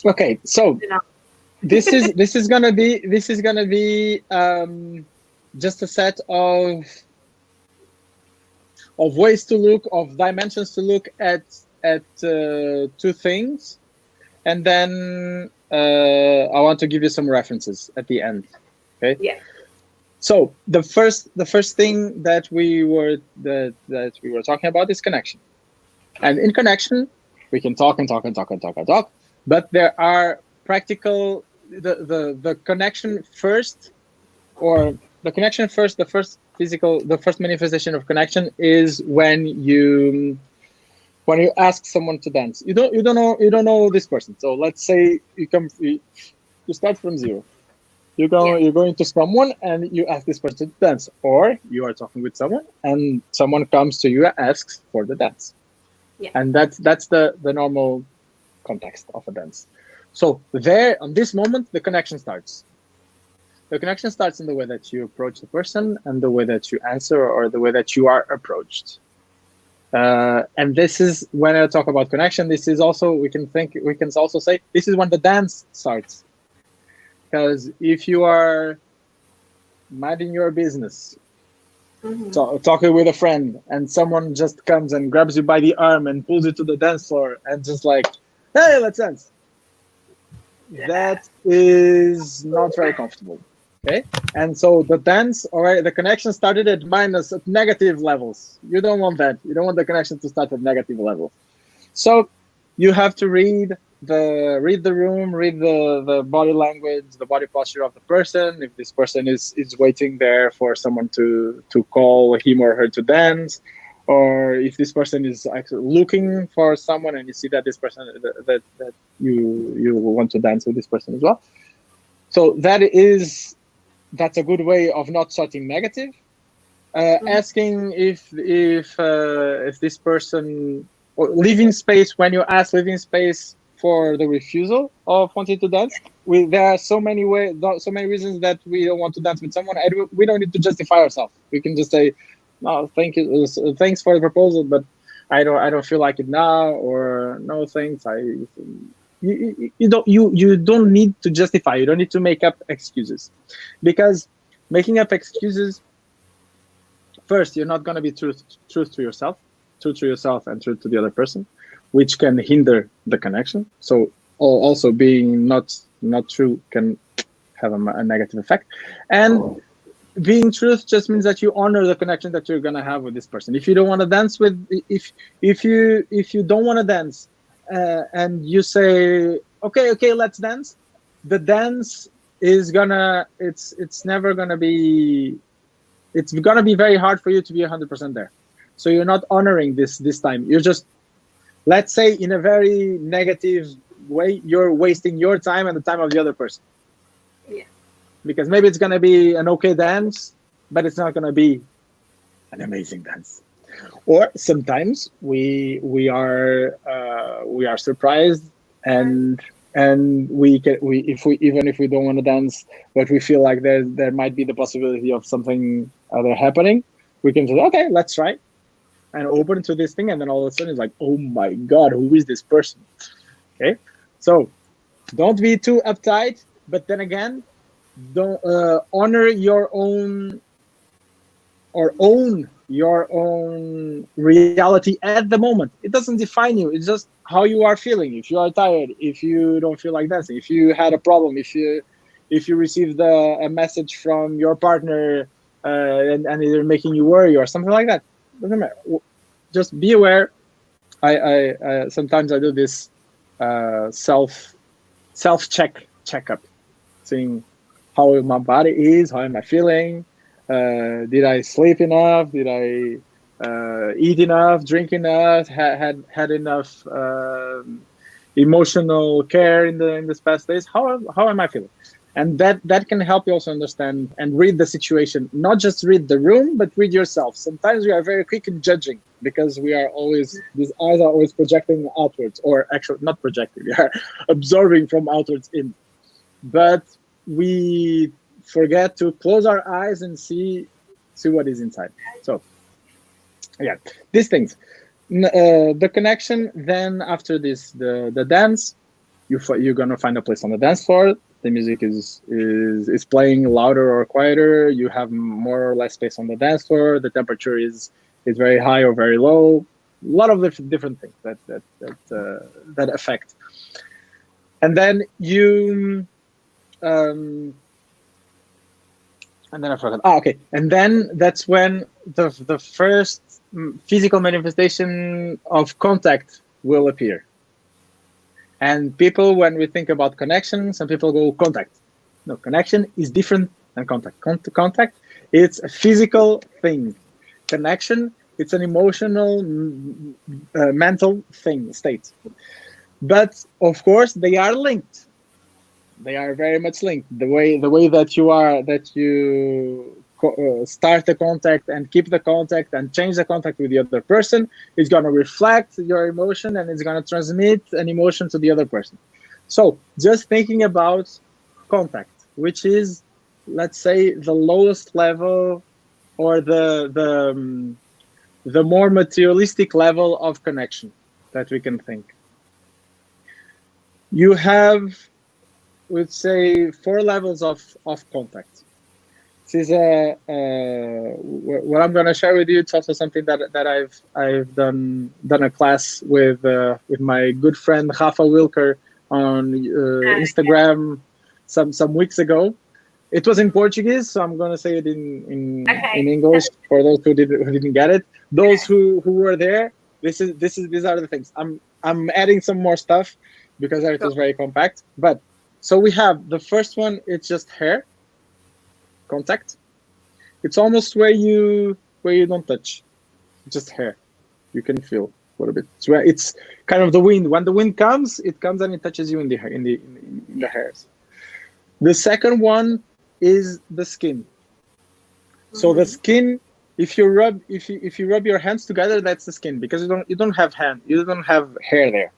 Okay, so You know, this is gonna be just a set of ways to look, of dimensions to look at two things, and then I want to give you some references at the end. Okay. yeah. So the first thing that we were talking about is connection, and in connection we can talk and talk and talk and talk and talk, but there are practical, the connection first, or the connection first, the first manifestation of connection is when you ask someone to dance. You don't know this person. So let's say you start from zero. Yeah. You're going to someone and you ask this person to dance, or you are talking with someone and someone comes to you and asks for the dance. Yeah. And that's the normal context of a dance. So there, on this moment, the connection starts. The connection starts in the way that you approach the person, and the way that you answer, or the way that you are approached. And this is when I talk about connection. This is also, we can also say this is when the dance starts. Because if you are minding your business, talking with a friend, and someone just comes and grabs you by the arm and pulls you to the dance floor and just like, hey, let's dance. Yeah. That is not very comfortable. Okay. And so the dance, or the connection started at negative levels. You don't want that. You don't want the connection to start at negative levels. So you have to read the room, read the body language, the body posture of the person. If this person is waiting there for someone to call him or her to dance, or if this person is actually looking for someone and you see that this person that you want to dance with this person as well. So that's a good way of not starting negative. Asking if this person, or leaving space. When you ask, leaving space for the refusal of wanting to dance. There are so many so many reasons that we don't want to dance with someone, and we don't need to justify ourselves. We can just say, "No, thank you, thanks for the proposal, but I don't feel like it now," or "No, thanks, you don't need to justify. You don't need to make up excuses, because making up excuses, first, you're not going to be true to yourself, and true to the other person, which can hinder the connection. So also being not true can have a negative effect. And being truth just means that you honor the connection that you're going to have with this person. If you don't want to dance with, if you don't want to dance, and you say, okay, let's dance, the dance is gonna, it's never gonna be, it's gonna be very hard for you to be 100% there. So you're not honoring this time. You're just, let's say, in a very negative way, you're wasting your time and the time of the other person. Yeah. Because maybe it's gonna be an okay dance, but it's not gonna be an amazing dance. Or sometimes we are surprised, and even if we don't want to dance, but we feel like there might be the possibility of something other happening, we can say, okay, let's try, and open to this thing, and then all of a sudden it's like, oh my God, who is this person? Okay, so don't be too uptight, but then again, don't honor your own, or own your own reality at the moment. It doesn't define you. It's just how you are feeling. If you are tired, if you don't feel like dancing, if you had a problem, if you received a message from your partner, and they're making you worry or something like that, doesn't matter. Just be aware. I sometimes I do this self checkup, seeing how my body is, how am I feeling. Did I sleep enough? Did I eat enough? Drink enough? Had enough emotional care in this past days? How am I feeling? And that can help you also understand and read the situation. Not just read the room, but read yourself. Sometimes we are very quick in judging, because we are always, these eyes are always projecting outwards, or actually not projecting, we are absorbing from outwards in. But we forget to close our eyes and see what is inside. So yeah, these things, the connection. Then after this, the dance, you're gonna find a place on the dance floor. The music is playing louder or quieter. You have more or less space on the dance floor. The temperature is very high or very low. A lot of different things that affect. And then you and then I forgot. Okay. And then that's when the first physical manifestation of contact will appear. And people, when we think about connection, some people go contact. No, connection is different than contact. Contact, it's a physical thing. Connection, it's an emotional, mental state. But of course, they are linked. They are very much linked. The way that you start the contact and keep the contact and change the contact with the other person is going to reflect your emotion, and it's going to transmit an emotion to the other person. So just thinking about contact, which is, let's say, the lowest level, or the more materialistic level of connection that we can think. You have, we'd say, 4 levels of contact. This is what I'm going to share with you. It's also something that I've done a class with my good friend Rafa Wilker on Instagram some weeks ago. It was in Portuguese, so I'm going to say it in English for those who didn't get it. Those who were there, these are the things. I'm adding some more stuff because it was very compact. But so we have the first one. It's just hair contact. It's almost where you don't touch, just hair. You can feel a little bit. It's kind of the wind. When the wind comes, it comes and it touches you in the hairs. The second one is the skin. So the skin, if you rub your hands together, that's the skin, because you don't have hair there.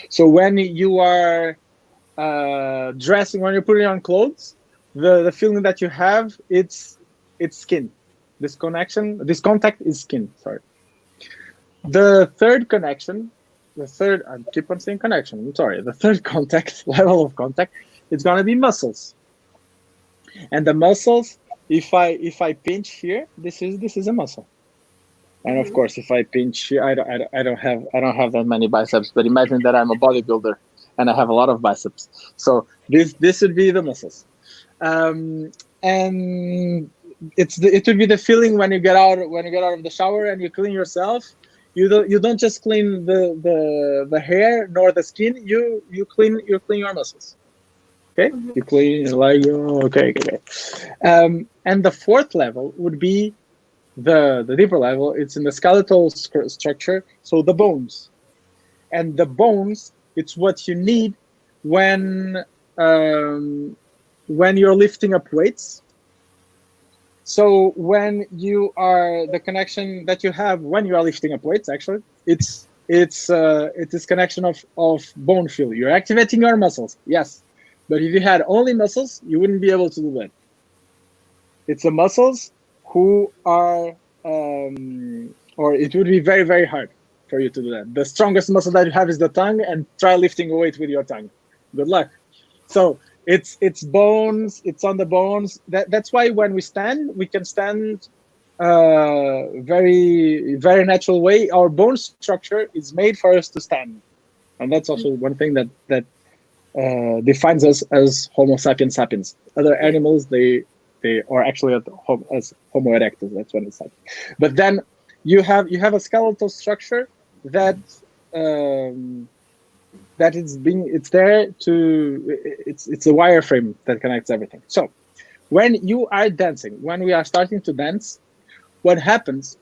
So when you are dressing, when you're putting on clothes, the feeling that you have, it's skin. This connection, this contact is skin. Sorry. The third connection, I keep on saying connection. I'm sorry. The third contact level of contact, it's gonna be muscles. And the muscles, if I pinch here, this is a muscle. And of course, if I pinch here, I don't have that many biceps. But imagine that I'm a bodybuilder and I have a lot of biceps. So this would be the muscles, and it would be the feeling when you get out of the shower and you clean yourself. You don't just clean the hair nor the skin. You clean your muscles. Okay, you clean like okay. And the fourth level would be the deeper level. It's in the skeletal structure, so the bones. And the bones, it's what you need when you're lifting up weights. So when you are, the connection that you have when you are lifting up weights, actually, it's this connection of bone field. You're activating your muscles, yes. But if you had only muscles, you wouldn't be able to do that. It's the muscles who are, or it would be very, very hard for you to do that. The strongest muscle that you have is the tongue, and try lifting a weight with your tongue. Good luck. So it's bones, it's on the bones. That's why when we stand, we can stand very, very natural way. Our bone structure is made for us to stand. And that's also one thing that defines us as Homo sapiens sapiens. Other animals, they are actually as Homo erectus. That's what it's like. But then you have a skeletal structure that it's there to it's a wireframe that connects everything. So when you are dancing, when we are starting to dance, what happens?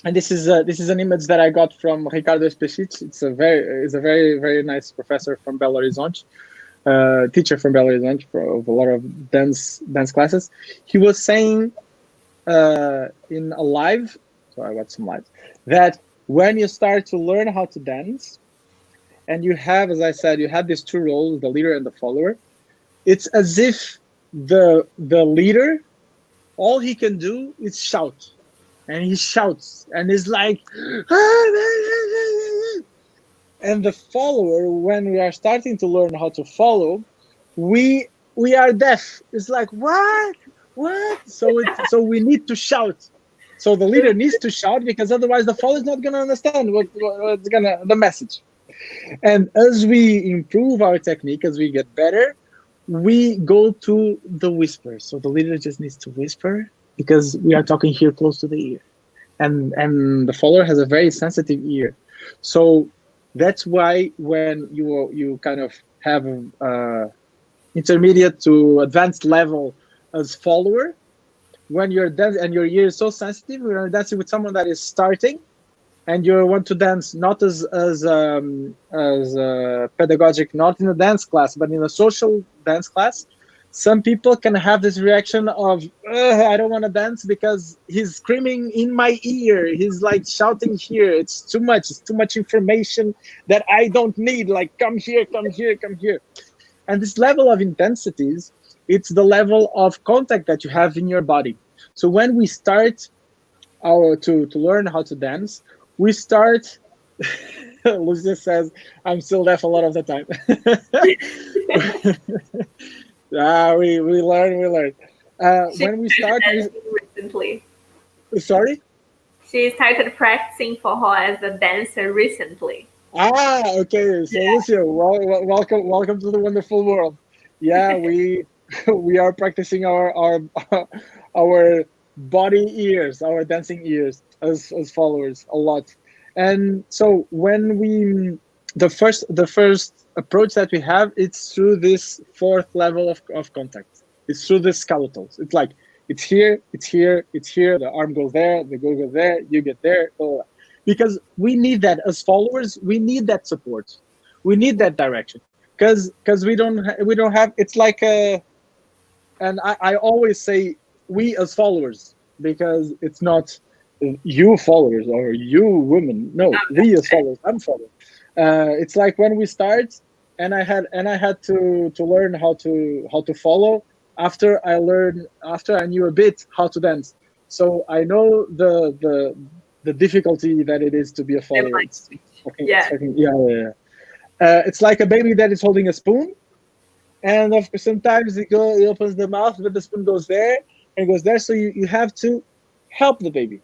And this is an image that I got from Ricardo Espechich. It's a very, very nice professor from Belo Horizonte, teacher from Belo Horizonte of a lot of dance classes. He was saying in a live, so I watched some live, that when you start to learn how to dance, and you have, as I said, you have these two roles, the leader and the follower. It's as if the leader, all he can do is shout. And he shouts and is like, and the follower, when we are starting to learn how to follow, we are deaf. It's like, what? So we need to shout. So the leader needs to shout, because otherwise the follower is not going to understand the message. And as we improve our technique, as we get better, we go to the whisper. So the leader just needs to whisper, because we are talking here close to the ear, and the follower has a very sensitive ear. So that's why when you kind of have intermediate to advanced level as follower, when you're dancing and your ear is so sensitive, when you're dancing with someone that is starting, and you want to dance not as pedagogic, not in a dance class, but in a social dance class, some people can have this reaction of, I don't want to dance because he's screaming in my ear. He's like shouting here. It's too much. It's too much information that I don't need. Like, come here, come here, come here. And this level of intensities, it's the level of contact that you have in your body. So when we start to learn how to dance, we start, Lucia says, I'm still deaf a lot of the time. We learn. When we start recently. Sorry? She started practicing for her as a dancer recently. Okay. So yeah. Lucia, welcome to the wonderful world. Yeah, we are practicing our body ears, our dancing ears as followers a lot. And so when the first approach that we have, it's through this fourth level of contact. It's through the skeletals. It's like, it's here, the arm goes there, the goal goes there, you get there. Because we need that as followers, we need that support. We need that direction. Because we don't have, it's like and I always say we as followers, because it's not you followers or you women. No, we as followers. I'm followers. It's like when we start, and I had to learn how to follow after I knew a bit how to dance. So I know the difficulty that it is to be a Never follower. mind. It's Yeah. fucking yeah, yeah, yeah. It's like a baby that is holding a spoon, and of course sometimes he opens the mouth, but the spoon goes there and goes there. So you have to help the baby,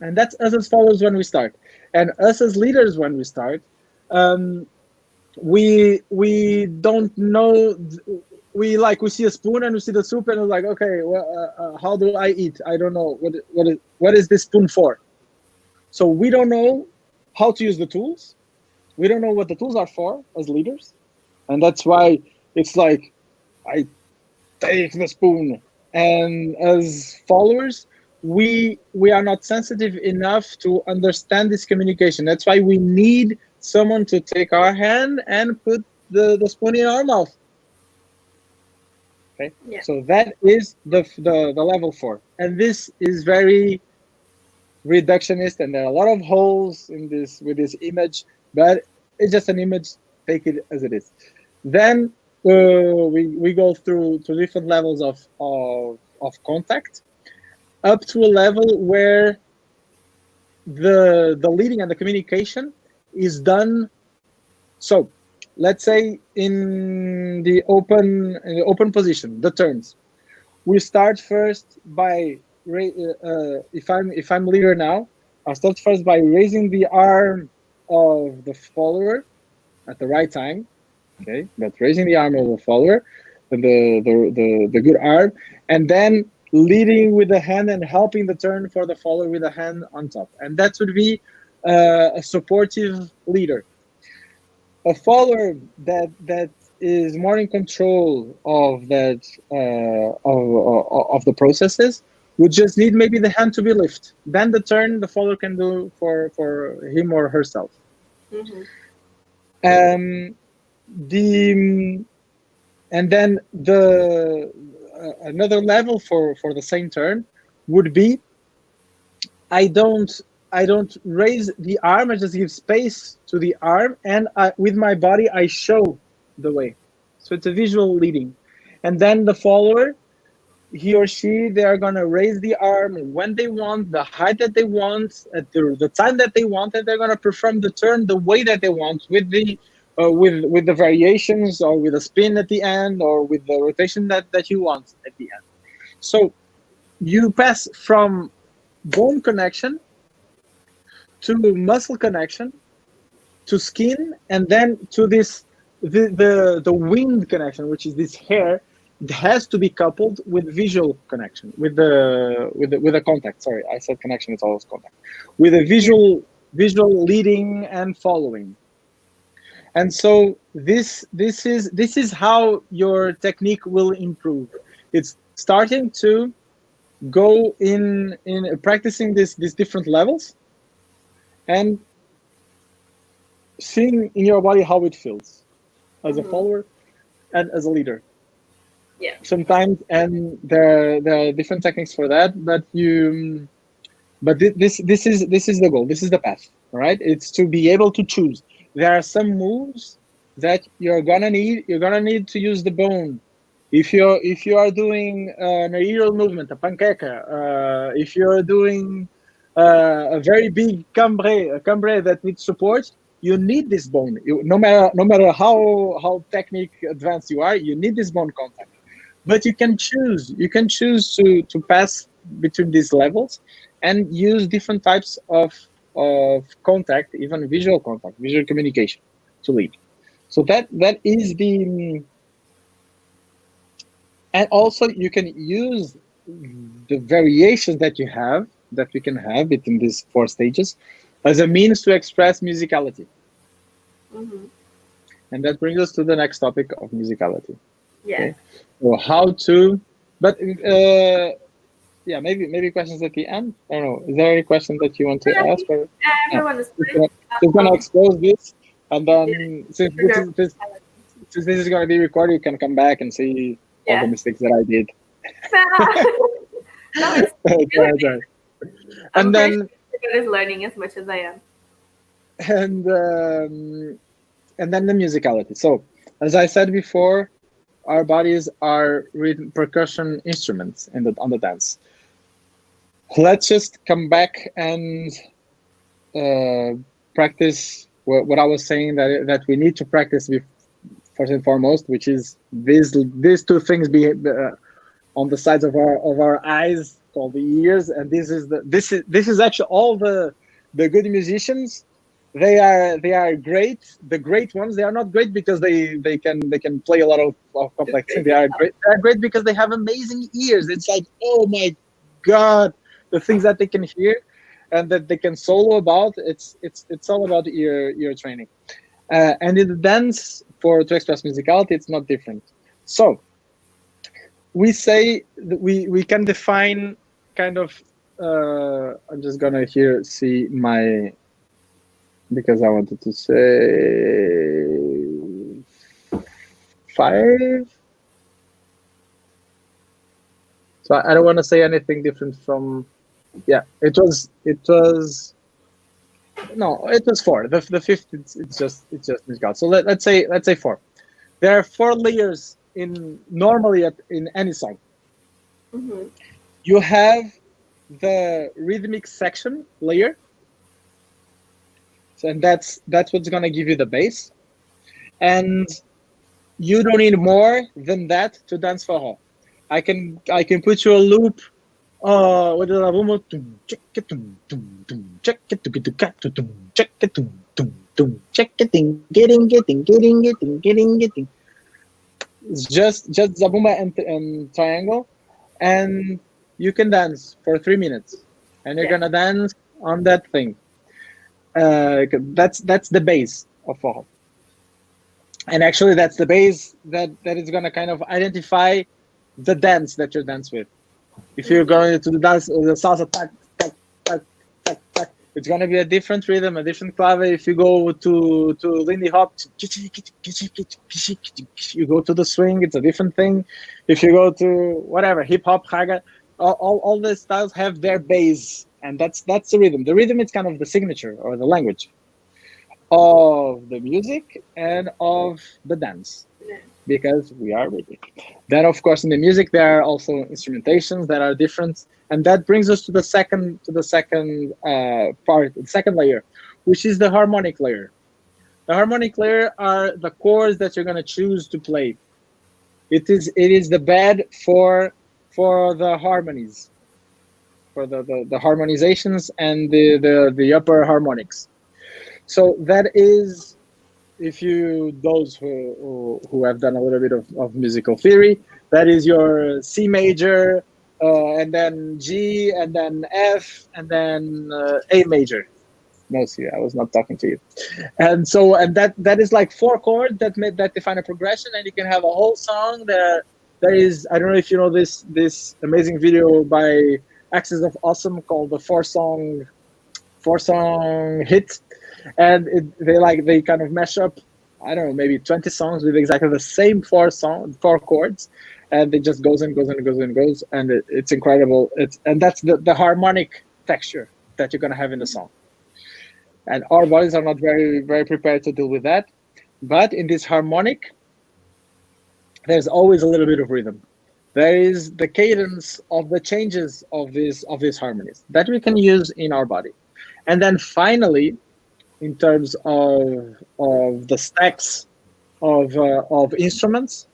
and that's us as followers when we start, and us as leaders when we start. Um, we don't know. We see a spoon and we see the soup and we're like, okay, well, how do I eat? I don't know what is this spoon for. So we don't know how to use the tools. We don't know what the tools are for as leaders, and that's why it's like I take the spoon. And as followers, we are not sensitive enough to understand this communication. That's why we need someone to take our hand and put the spoon in our mouth. Okay, Yeah. so that is the level 4, and this is very reductionist, and there are a lot of holes in this with this image, but it's just an image. Take it as it is. Then we go through to different levels of contact, up to a level where the leading and the communication is done. So let's say in the open position, the turns, we start first by if I'm leader now, I'll start first by raising the arm of the follower at the right time. Okay, but raising the arm of the follower, the good arm, and then leading with the hand and helping the turn for the follower with the hand on top, and that would be a supportive leader. A follower that is more in control of that of the processes would just need maybe the hand to be lifted. Then the turn the follower can do for him or herself. Mm-hmm. The and then the another level for the same turn would be I don't raise the arm. I just give space to the arm, and with my body I show the way. So it's a visual leading, and then the follower, he or she, they are gonna raise the arm when they want, the height that they want, at the time that they want, and they're gonna perform the turn the way that they want, with the with the variations, or with a spin at the end, or with the rotation that you want at the end. So you pass from bone connection to muscle connection to skin, and then to this the wind connection, which is this hair. It has to be coupled with visual connection, with the contact. Sorry, I said connection. It's always contact. With a visual leading and following. And so this is how your technique will improve. It's starting to go in practicing these different levels, and seeing in your body how it feels as a follower and as a leader. Yeah. Sometimes, and there are different techniques for that, but this is the goal. This is the path. All right, it's to be able to choose. There are some moves that you're gonna need to use the bone. If you are doing an aerial movement, a panqueca, if you're doing a very big cambre that needs support, you need this bone. No matter how technique advanced you are, you need this bone contact. But you can choose to pass between these levels and use different types of contact, even visual contact, visual communication, to lead. So that is the. And also you can use the variations that we can have between these 4 stages as a means to express musicality. Mm-hmm. And that brings us to the next topic of musicality. Yeah. Okay? So how to, but yeah, maybe questions at the end. I don't know. Is there any question that you want to ask? Or, everyone is just gonna expose this, and then since this is gonna be recorded, you can come back and see all the mistakes that I did. No, it's Sorry. And then is learning as much as I am. and then the musicality. So, as I said before, our bodies are rhythm percussion instruments in the on the dance. Let's just come back and uh, practice what I was saying, that we need to practice first and foremost, which is these two things on the sides of our eyes called the ears, and this is actually all the good musicians. They are great. The great ones, they are not great because they can play a lot of Just complex things. They crazy are stuff. great. They are great because they have amazing ears. It's like, oh my god, the things that they can hear and that they can solo about. It's all about ear training. And in the dance, to express musicality, it's not different. So we say that we can define kind of. I'm just gonna here see my, because I wanted to say five. So I don't want to say anything different from. Yeah, it was no, it was four. The fifth, it's just musical. So let's say four. There are four layers in normally in any song. Hmm. You have the rhythmic section layer, so, and that's what's gonna give you the bass, and you don't need more than that to dance forró. I can put you a loop. What is that? Check it, check it, check it, check it, getting. It's just zabumba and triangle, and you can dance for 3 minutes, and you're Yeah. gonna dance on that thing. That's the base of forró, and actually that's the base that is gonna kind of identify the dance that you dance with. If you're Hmm. going to the dance, the salsa, tac, tac, tac, tac, tac, it's gonna be a different rhythm, a different clave. If you go to Lindy Hop, you go to the swing, it's a different thing. If you go to whatever hip hop, raga, all the styles have their base, and that's the rhythm. The rhythm is kind of the signature or the language of the music and of the dance, Yeah. because we are rhythmic. Then, of course, in the music there are also instrumentations that are different, and that brings us to the second part, the second layer, which is the harmonic layer. The harmonic layer are the chords that you're going to choose to play. It is the bed for the harmonies, for the harmonizations and the upper harmonics. So that is, if you those who have done a little bit of musical theory, that is your C major, and then G, and then F, and then A major. No, C, I was not talking to you. And that is like four chords that define a progression, and you can have a whole song that is, I don't know if you know this amazing video by Axis of Awesome called the four song hit, and they kind of mash up, I don't know, maybe 20 songs with exactly the same four chords, and it just goes and goes and goes and goes, and it's incredible. And that's the harmonic texture that you're gonna have in the song, and our bodies are not very very prepared to deal with that. But in this harmonic, there's always a little bit of rhythm. There is the cadence of the changes of these harmonies that we can use in our body. And then finally, in terms of the stacks of instruments,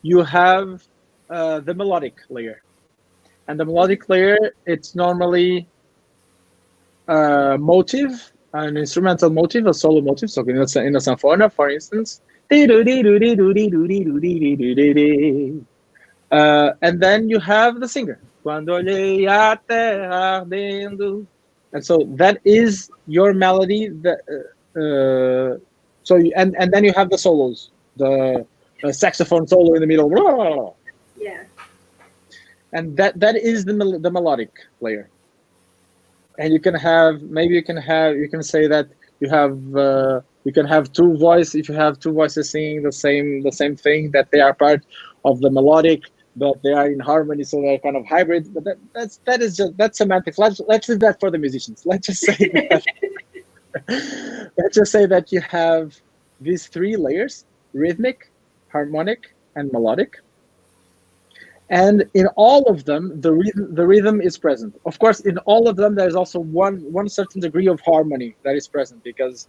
you have the melodic layer, and the melodic layer, it's normally a motive, an instrumental motive, a solo motive. So in a sanfona, for instance, and then you have the singer. Quando olhei a terra ardendo. And so that is your melody. And then you have the solos, the saxophone solo in the middle, Yeah. and that is the melodic layer. And you can say that you can have two voices, if you have two voices singing the same thing, that they are part of the melodic, but they are in harmony, so they're kind of hybrid. But that is just that's semantics. Let's leave that for the musicians. Let's just say that Let's just say that you have these three layers: rhythmic, harmonic, and melodic. And in all of them, the rhythm is present. Of course, in all of them, there's also one certain degree of harmony that is present, because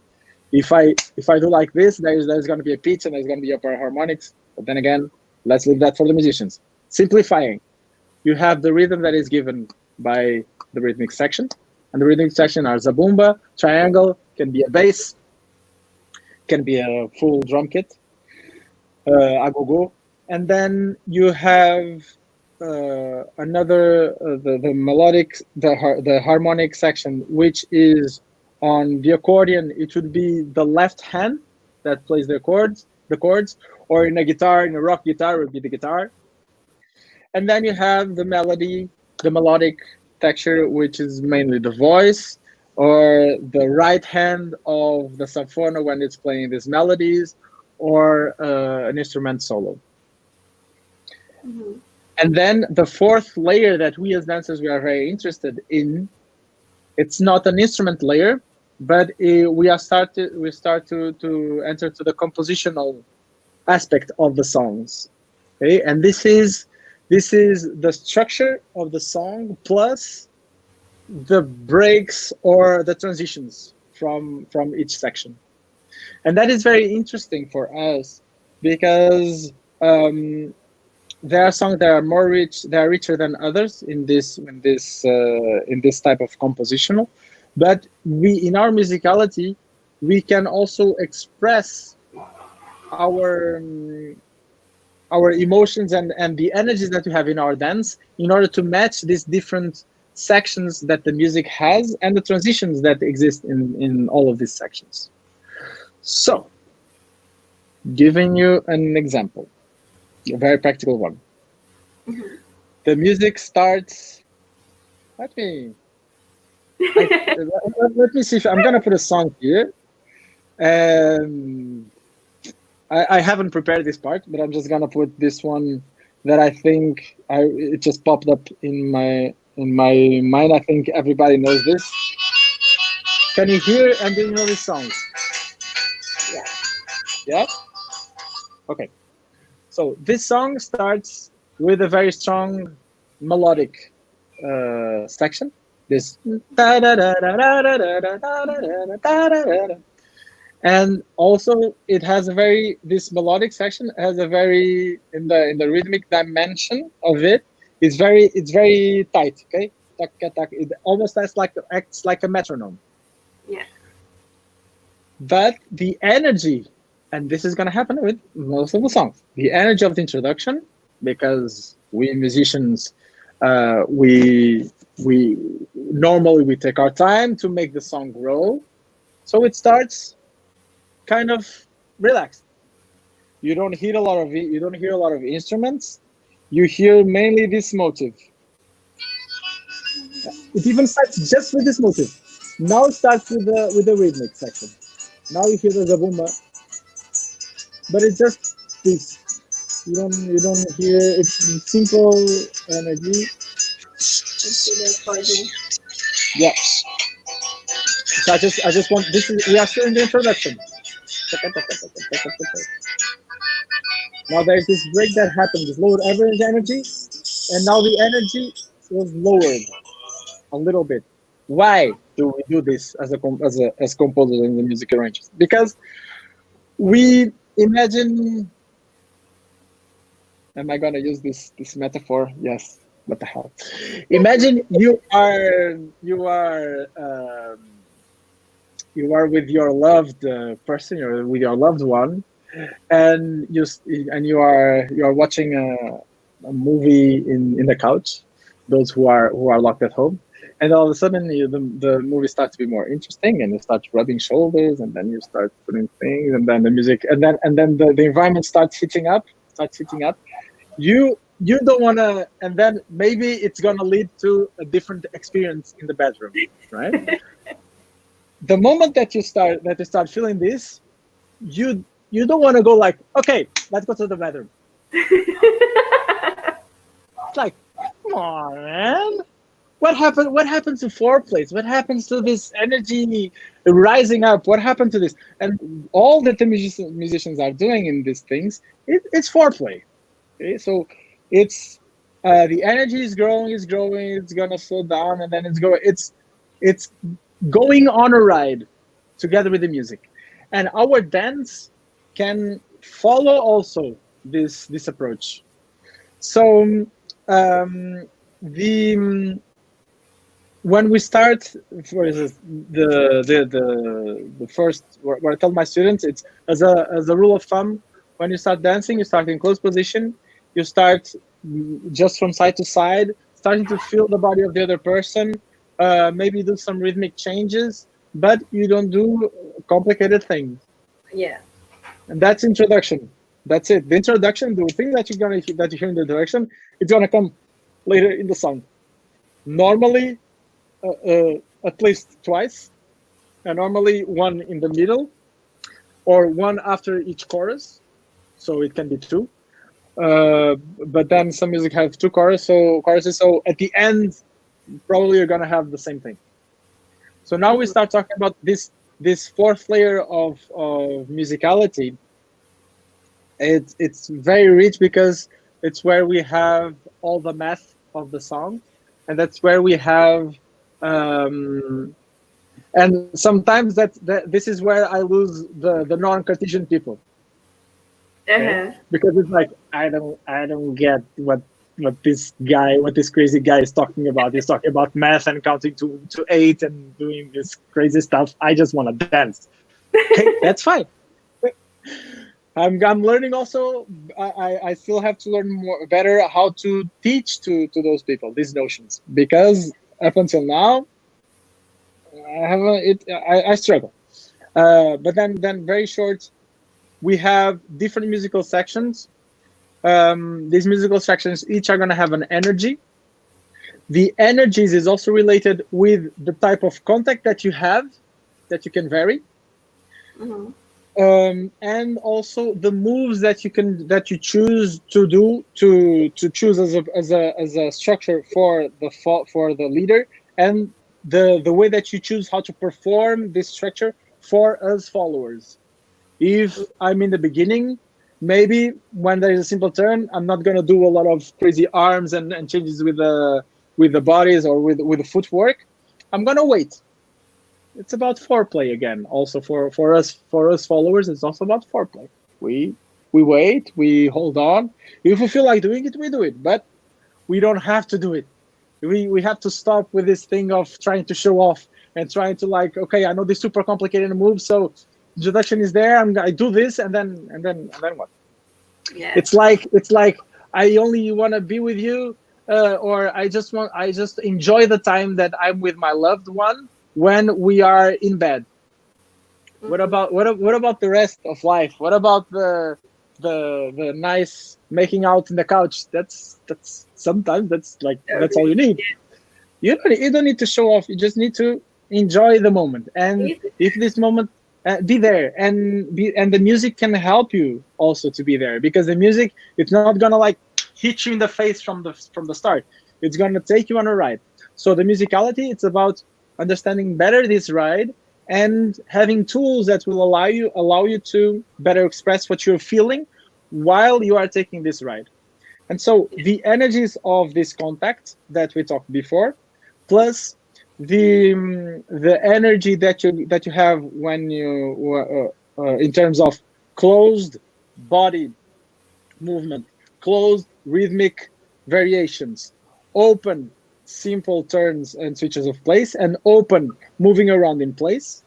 if I do like this, there's going to be a pitch and there's going to be a pair of harmonics. But then again, let's leave that for the musicians. Simplifying, you have the rhythm that is given by the rhythmic section, and the rhythmic section are zabumba, triangle, can be a bass, can be a full drum kit, agogo, and then you have another the melodic, the harmonic section, which is on the accordion. It would be the left hand that plays the chords, or in a guitar, in a rock guitar, it would be the guitar. And then you have the melody, the melodic texture, which is mainly the voice or the right hand of the saxophone when it's playing these melodies, or an instrument solo. Mm-hmm. And then the fourth layer that we as dancers, we are very interested in, it's not an instrument layer, but we start to enter to the compositional aspect of the songs. Okay, and this is the structure of the song plus the breaks or the transitions from each section. And that is very interesting for us, because there are songs that are more rich, they are richer than others in this type of compositional. But in our musicality, we can also express our emotions and the energies that we have in our dance in order to match these different sections that the music has and the transitions that exist in all of these sections. So, giving you an example, a very practical one. Mm-hmm. The music starts. Let me see if I'm gonna put a song here. I haven't prepared this part, but I'm just gonna put this one that I think it just popped up in my mind. I think everybody knows this. Can you hear and do you know this song? Yeah. Yeah? Okay. So this song starts with a very strong melodic section. This and also it has this melodic section has a very in the rhythmic dimension of it. It's very tight. Okay, it almost acts like a metronome. Yeah. But the energy, and this is going to happen with most of the songs, the energy of the introduction, because we musicians, we normally we take our time to make the song grow, so it starts kind of relaxed. You don't hear a lot of instruments. You hear mainly this motive. It even starts just with this motive. Now it starts with the rhythmic section. Now you hear the zabumba, but it's just this. You don't hear, it's simple energy. Yeah. So I just want this is we are still in the introduction. Now there's this break that happened, this lowered average energy, and now the energy was lowered a little bit. Why do we do this as composers and the music arrangers? Because we imagine. Am I gonna use this metaphor? Yes. What the hell? Imagine you are with your loved person, or with your loved one, and you are watching a movie in the couch. Those who are locked at home, and all of a sudden the movie starts to be more interesting, and you start rubbing shoulders, and then you start putting things, and then the music, and then the environment starts hitting up. You don't want to, and then maybe it's going to lead to a different experience in the bedroom, right? The moment that you start feeling this, you don't want to go like, okay, let's go to the bedroom. It's like, come on, man, What happened to foreplays? What happens to this energy rising up? What happened to this? And all that the musicians are doing in these things, it's foreplay. Okay? So it's the energy is growing, it's gonna slow down, and then it's going on a ride together with the music. And our dance can follow also this approach. So the when we start, for instance, the first what I tell my students, it's as a rule of thumb, when you start dancing, you start in close position, you start just from side to side, starting to feel the body of the other person, maybe do some rhythmic changes, but you don't do complicated things. Yeah. And that's introduction. That's it. The introduction, the thing that you hear in the direction, it's gonna come later in the song. Normally, at least twice, and normally one in the middle, or one after each chorus. So it can be two. But then some music have two choruses. So at the end, probably you're gonna have the same thing. So now we start talking about this fourth layer of musicality. It's very rich because it's where we have all the math of the song, and that's where we have and sometimes that this is where I lose the non-Cartesian people. Okay? Because it's like I don't get what this crazy guy is talking about. He's talking about math and counting to 8 and doing this crazy stuff. I just want to dance. Okay, that's fine. I'm learning also. I still have to learn better how to teach to those people these notions, because up until now I struggle. But then very short, we have different musical sections. These musical sections each are going to have an energy. The energies is also related with the type of contact that you have, that you can vary. Mm-hmm. And also the moves that you choose to do to choose as a structure for the leader, and the way that you choose how to perform this structure for us followers. If I'm in the beginning, maybe when there is a simple turn, I'm not going to do a lot of crazy arms and changes with the bodies or with the footwork. I'm going to wait. It's about foreplay again. Also for us followers, it's also about foreplay. We wait, we hold on. If we feel like doing it, we do it. But we don't have to do it. We have to stop with this thing of trying to show off and trying to like, okay, I know this super complicated move, so introduction is there. I do this, and then what? Yeah. It's like I only want to be with you, or I just enjoy the time that I'm with my loved one when we are in bed. Mm-hmm. What about the rest of life? What about the nice making out in the couch? That's sometimes that's all you need. You don't need to show off. You just need to enjoy the moment. And if this moment, be there, and the music can help you also to be there, because the music, it's not gonna like hit you in the face from the start. It's gonna take you on a ride. So the musicality, it's about understanding better this ride and having tools that will allow you to better express what you're feeling while you are taking this ride. And so the energies of this contact that we talked before, plus the energy that you have when you in terms of closed body movement, closed rhythmic variations, open simple turns and switches of place, and open moving around in place.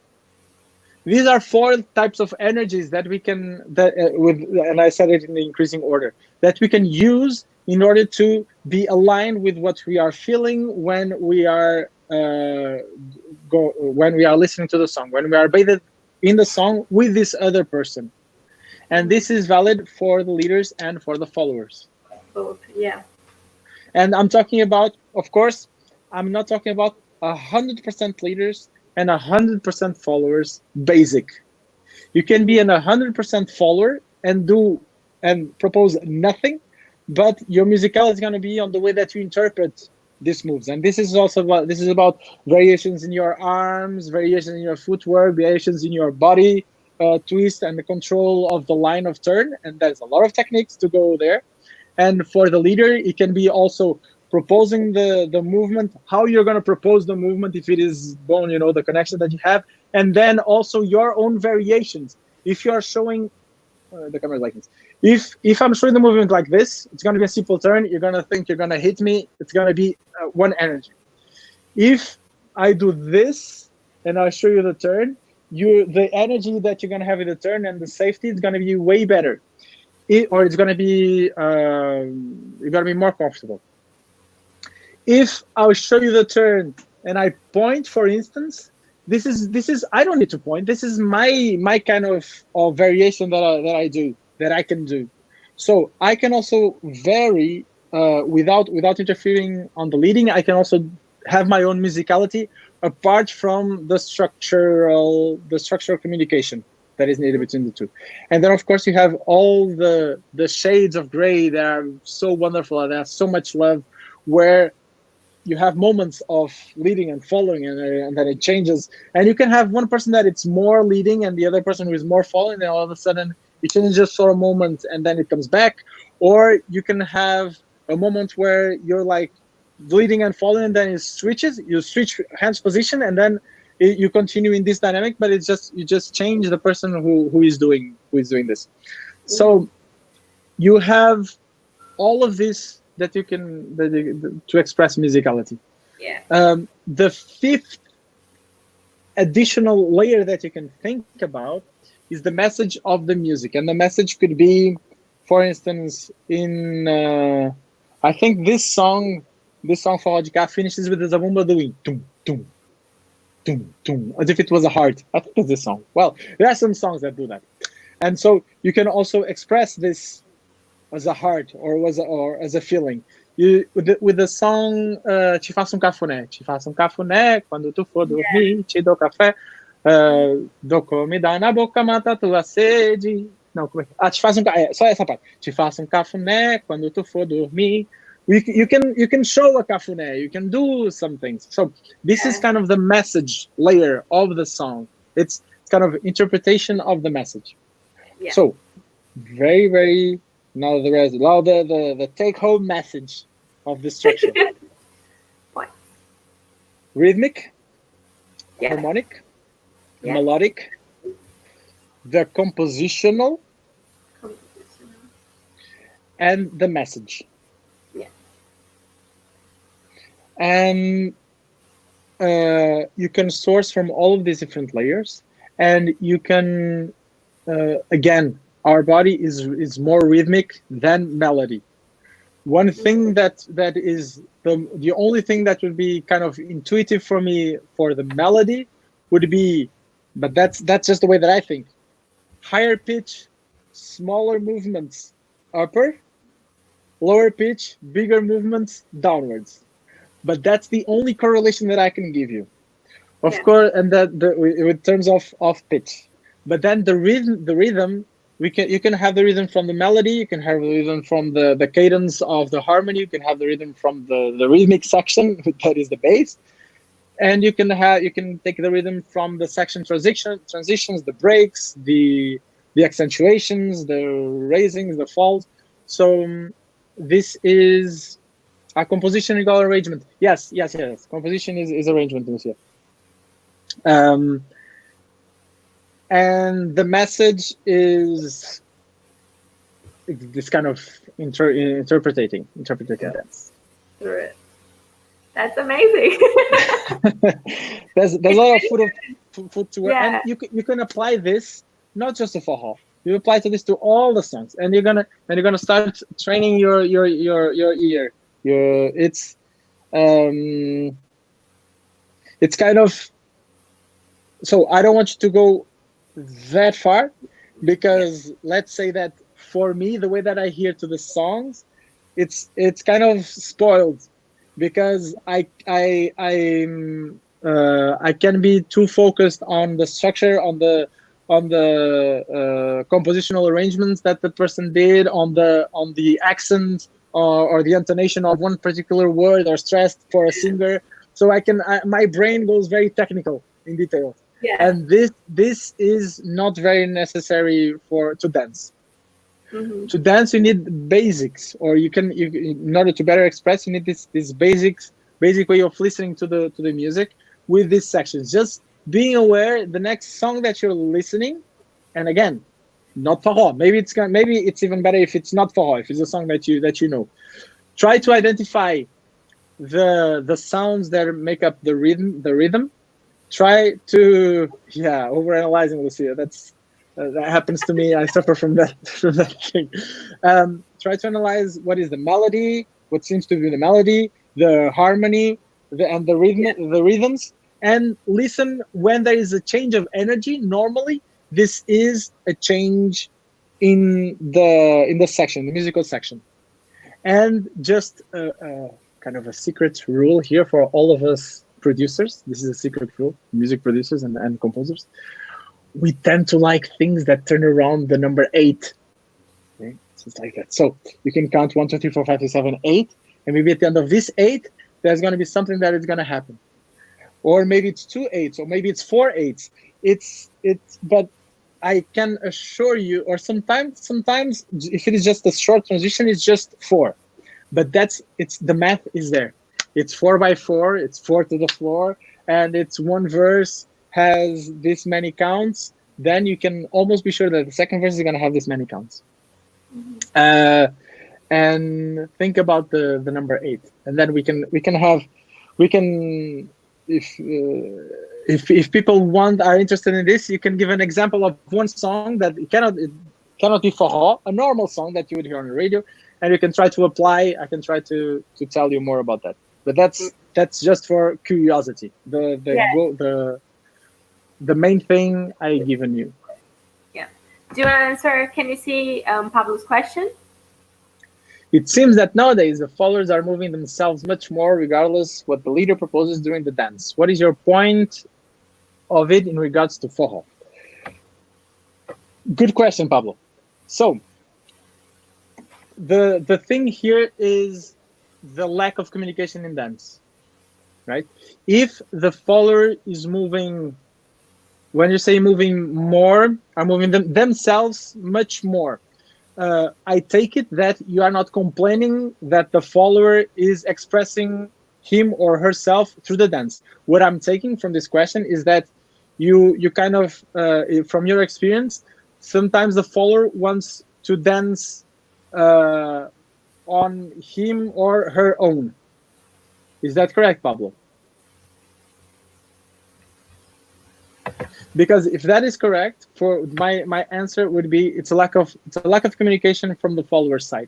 These are 4 types of energies that we can and I said it in the increasing order, that we can use in order to be aligned with what we are feeling when we are listening to the song, when we are bathed in the song with this other person. And this is valid for the leaders and for the followers. Both, yeah. And I'm talking about, of course, I'm not talking about 100% leaders and 100% followers basic. You can be an 100% follower and propose nothing, but your musicality is going to be on the way that you interpret this moves. And this is also about variations in your arms, variations in your footwork, variations in your body twist, and the control of the line of turn. And there's a lot of techniques to go there. And for the leader, it can be also proposing the movement, how you're going to propose the movement, if it is bone, the connection that you have, and then also your own variations. If you're showing the camera is like this. If I'm showing the movement like this, it's going to be a simple turn. You're going to think you're going to hit me. It's going to be one energy. If I do this and I show you the turn, the energy that you're going to have in the turn and the safety is going to be way better. Or it's going to be you're going to be more comfortable. If I'll show you the turn and I point, for instance, this is I don't need to point. This is my kind of variation that I can do. So I can also vary without interfering on the leading. I can also have my own musicality apart from the structural communication that is needed between the two. And then of course you have all the shades of gray that are so wonderful and there's so much love, where you have moments of leading and following, and then it changes. And you can have one person that it's more leading and the other person who is more following, and all of a sudden it changes just for a moment and then it comes back. Or you can have a moment where you're like leading and following, and then it switches. You switch hands position, and then you continue in this dynamic. But it's just you just change the person who is doing this. So you have all of this that you can to express musicality. Yeah. The fifth additional layer that you can think about is the message of the music, and the message could be, for instance, in I think this song Forró de Cá finishes with the zabumba doing tum tum tum tum, as if it was a heart. I think it's this song. Well, there are some songs that do that, and so you can also express this as a heart or as a feeling. With the song Te faço cafuné quando tu for dormir, te dou café, dou comida na boca, mata tua sede. Não, como é? Te faço só essa parte. Te faço cafuné quando tu for dormir. You can show a cafuné, you can do some things. So this is kind of the message layer of the song. It's kind of interpretation of the message. Yeah. So very, very now the take home message of the structure. What? Rhythmic, Yeah. harmonic, Yeah. melodic, the compositional, and the message. Yeah. And you can source from all of these different layers, and you can again, our body is more rhythmic than melody. One thing that is the only thing that would be kind of intuitive for me for the melody would be, but that's just the way that I think. Higher pitch, smaller movements upper, lower pitch, bigger movements downwards. But that's the only correlation that I can give you. Of course, and that in terms of pitch. But then the rhythm, you can have the rhythm from the melody, you can have the rhythm from the cadence of the harmony, you can have the rhythm from the rhythmic section, that is the bass. And you can take the rhythm from the section transitions, the breaks, the accentuations, the raisings, the falls. So this is a composition equal arrangement. Yes. Composition is arrangement, monsieur. And the message is this kind of interpreting that. That's amazing. There's a lot of food to work, Yeah. and you can apply this not just to forró. You apply this to all the songs, and you're gonna start training your ear. It's kind of, so I don't want you to go that far, because let's say that for me, the way that I hear to the songs, it's kind of spoiled, because I can be too focused on the structure, on the compositional arrangements that the person did, on the accent or the intonation of one particular word or stressed for a singer. So my brain goes very technical in detail. Yeah. And this is not very necessary to dance. Mm-hmm. To dance, you need basics, or in order to better express, you need this basic way of listening to the music with these sections. Just being aware the next song that you're listening, and again, not forró. Maybe it's even better if it's not forró, if it's a song that you know. Try to identify the sounds that make up the rhythm. Try to overanalyzing, Lucia. That happens to me. I suffer from that thing. Try to analyze what is the melody, what seems to be the melody, the harmony, and the rhythms, and listen when there is a change of energy. Normally, this is a change in the section, the musical section. And just kind of a secret rule here for all of us producers. This is a secret rule, music producers and composers. We tend to like things that turn around the number 8. Okay? So it's like that. So you can count 1, 2, 3, 4, 5, 6, 7, 8, and maybe at the end of this 8, there's going to be something that is going to happen, or maybe it's 2 8s, or maybe it's 4 8s. But I can assure you, or sometimes if it is just a short transition, it's just 4. But the math is there. It's 4 by 4. It's 4 to the floor, and it's one verse has this many counts. Then you can almost be sure that the second verse is going to have this many counts. Mm-hmm. And think about the number 8, and then we can if people are interested in this, you can give an example of one song that it cannot be forró, a normal song that you would hear on the radio, and you can try to apply. I can try to tell you more about that, but that's just for curiosity. The main thing I given you. Yeah. Do you want to answer? Can you see Pablo's question? It seems that nowadays the followers are moving themselves much more regardless what the leader proposes during the dance. What is your point of it in regards to forró? Good question, Pablo. So the thing here is the lack of communication in dance, right? If the follower is moving, when you say moving more, are moving themselves much more, I take it that you are not complaining that the follower is expressing him or herself through the dance. What I'm taking from this question is that you kind of, from your experience, sometimes the follower wants to dance on him or her own. Is that correct, Pablo? Because if that is correct, for my answer would be it's a lack of communication from the follower side.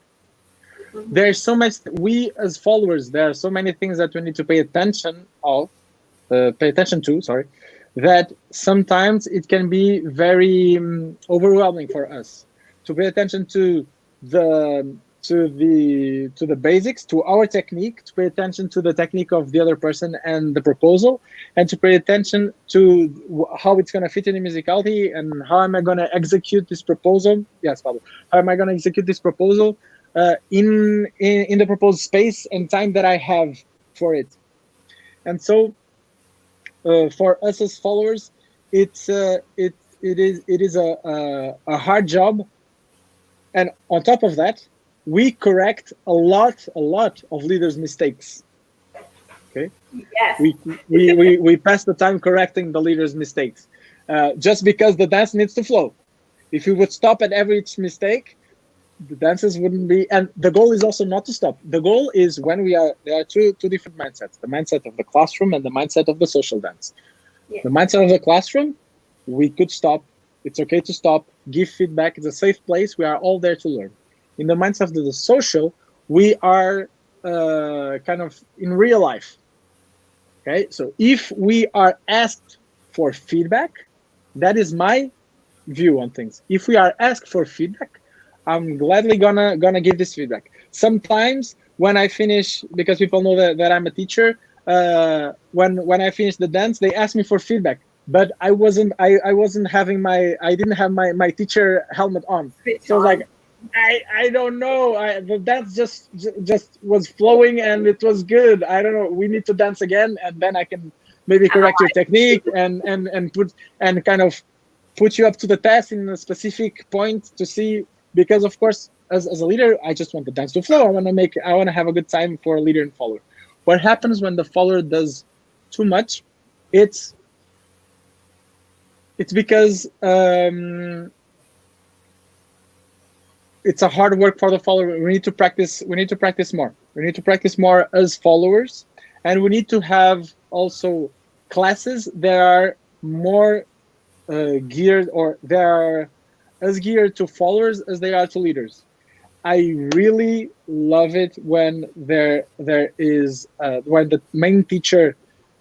Mm-hmm. There's so much, we as followers, there are so many things that we need to pay attention to, that sometimes it can be very overwhelming for us to pay attention to the basics, to our technique, to pay attention to the technique of the other person and the proposal, and to pay attention to how it's going to fit in the musicality and how am I going to execute this proposal. Yes, Pablo. How am I going to execute this proposal in the proposed space and time that I have for it? And so, for us as followers, it is a hard job, and on top of that, we correct a lot of leaders' mistakes. Okay. Yes. We pass the time correcting the leaders' mistakes, just because the dance needs to flow. If we would stop at every mistake, the dances wouldn't be. And the goal is also not to stop. The goal is there are two different mindsets: the mindset of the classroom and the mindset of the social dance. Yeah. The mindset of the classroom, we could stop. It's okay to stop. Give feedback. It's a safe place. We are all there to learn. In the mindset of the social, we are kind of in real life. Okay, so if we are asked for feedback, that is my view on things. If we are asked for feedback, I'm gladly gonna give this feedback. Sometimes when I finish, because people know that I'm a teacher, when I finish the dance, they ask me for feedback. But I didn't have my teacher helmet on. So I was like, I don't know. The dance just was flowing and it was good. I don't know. We need to dance again, and then I can maybe correct your technique and put and kind of put you up to the test in a specific point to see. Because of course, as a leader, I just want the dance to flow. I want to have a good time for a leader and follower. What happens when the follower does too much? It's because it's a hard work for the follower. We need to practice. We need to practice more. We need to practice more as followers, and we need to have also classes that are more geared, or they are as geared to followers as they are to leaders. I really love it when there is when the main teacher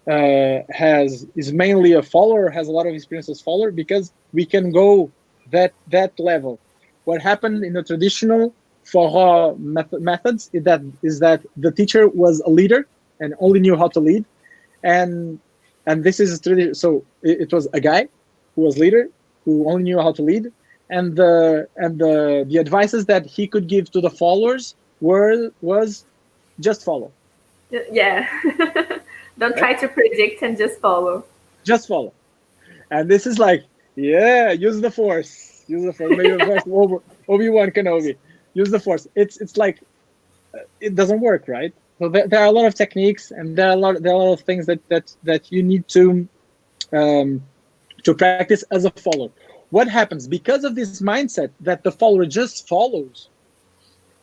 is mainly a follower, has a lot of experience as follower, because we can go that level. What happened in the traditional Forró methods is that the teacher was a leader and only knew how to lead, and this is tradition. So it was a guy who was leader, who only knew how to lead, and the advices that he could give to the followers was just follow. Yeah. Don't try to predict and just follow. Just follow. And this is like, yeah, use the force. Use the force. Maybe the first Obi-Wan Kenobi. Use the force. It's like it doesn't work, right? So there are a lot of techniques, and there are a lot of things that you need to practice as a follower. What happens because of this mindset that the follower just follows?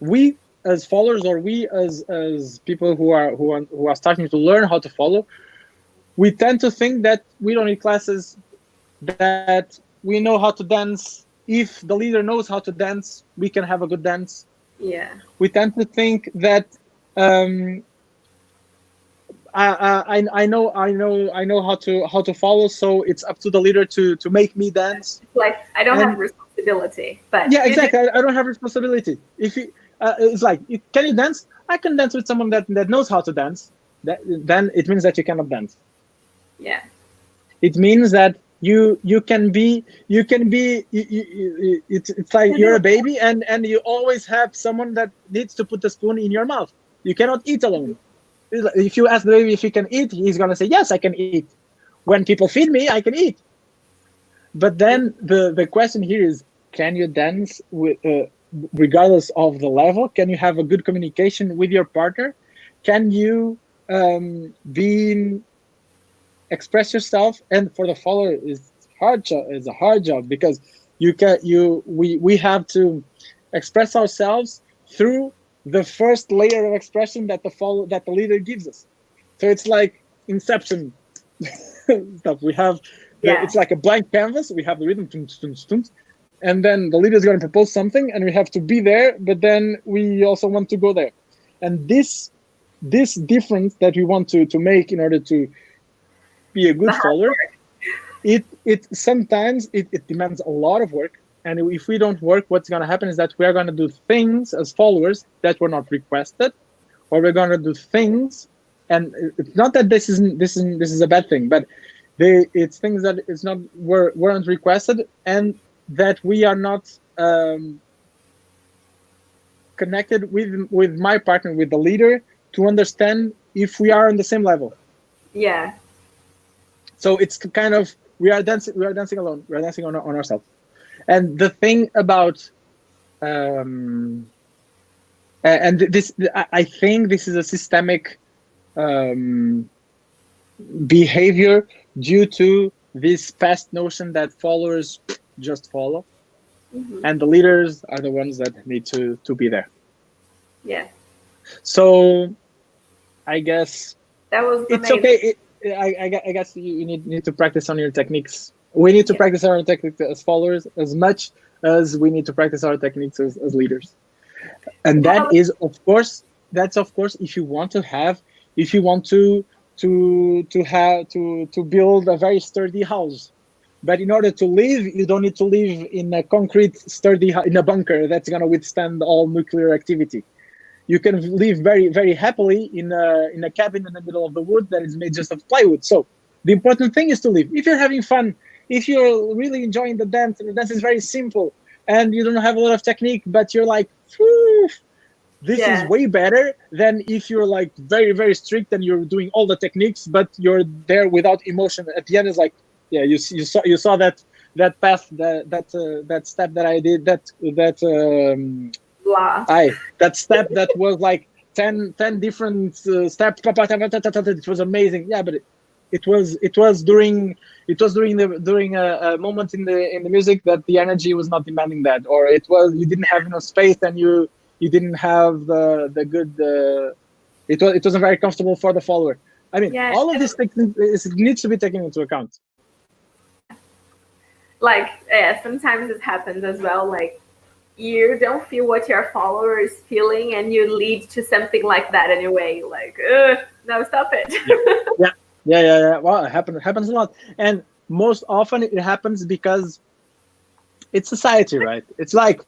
We as followers, or we as people who are starting to learn how to follow, we tend to think that we don't need classes, that we know how to dance. If the leader knows how to dance, we can have a good dance. Yeah. We tend to think that I know how to follow, so it's up to the leader to make me dance. Like I don't have responsibility, but yeah, exactly. I don't have responsibility. If it's like, can you dance? I can dance with someone that knows how to dance. Then it means that you cannot dance. Yeah. It means that you can be it's like you're a baby and you always have someone that needs to put the spoon in your mouth. You cannot eat alone. If you ask the baby if he can eat, he's gonna say, yes, I can eat. When people feed me, I can eat. But then the question here is, can you dance with regardless of the level? Can you have a good communication with your partner? Can you express yourself? And for the follower, is a hard job, because we have to express ourselves through the first layer of expression that the leader gives us. So it's like Inception stuff. We have it's like a blank canvas. We have the rhythm, and then the leader is going to propose something, and we have to be there. But then we also want to go there, and this difference that we want to make in order to be a good follower, it sometimes it demands a lot of work. And if we don't work, what's going to happen is that we are going to do things as followers that were not requested, or we're going to do things, and it's not that this is a bad thing, but it's things that weren't requested, and that we are not connected with my partner, with the leader, to understand if we are on the same level. Yeah. So it's kind of we are dancing alone. We are dancing on ourselves. And the thing about, and this, I think this is a systemic behavior due to this past notion that followers just follow, and the leaders are the ones that need to be there. Yeah. So, I guess that was it's okay. I guess you need to practice on your techniques. We need to practice our techniques as followers as much as we need to practice our techniques as leaders. And that's of course if you want to build a very sturdy house. But in order to live, you don't need to live in a concrete in a bunker that's going to withstand all nuclear activity. You can live very, very happily in a cabin in the middle of the wood that is made just of plywood. So the important thing is to live. If you're having fun, if you're really enjoying the dance, and the dance is very simple, and you don't have a lot of technique, but you're like, "Phew, this is Yeah. way better than if you're like very, very strict and you're doing all the techniques, but you're there without emotion. At the end, it's like, yeah, you saw that path, that step that I did, Blah. that step that was like 10 different steps. It was amazing. Yeah, but it was during a moment in the music that the energy was not demanding that, or you didn't have enough space, and you didn't have the good. It wasn't very comfortable for the follower. I mean, Yeah. all of these things needs to be taken into account. Like, yeah, sometimes it happens as well. Like, you don't feel what your follower is feeling, and you lead to something like that anyway. Like, no, stop it. Yeah. Well, it happens a lot, and most often it happens because it's society, right? It's like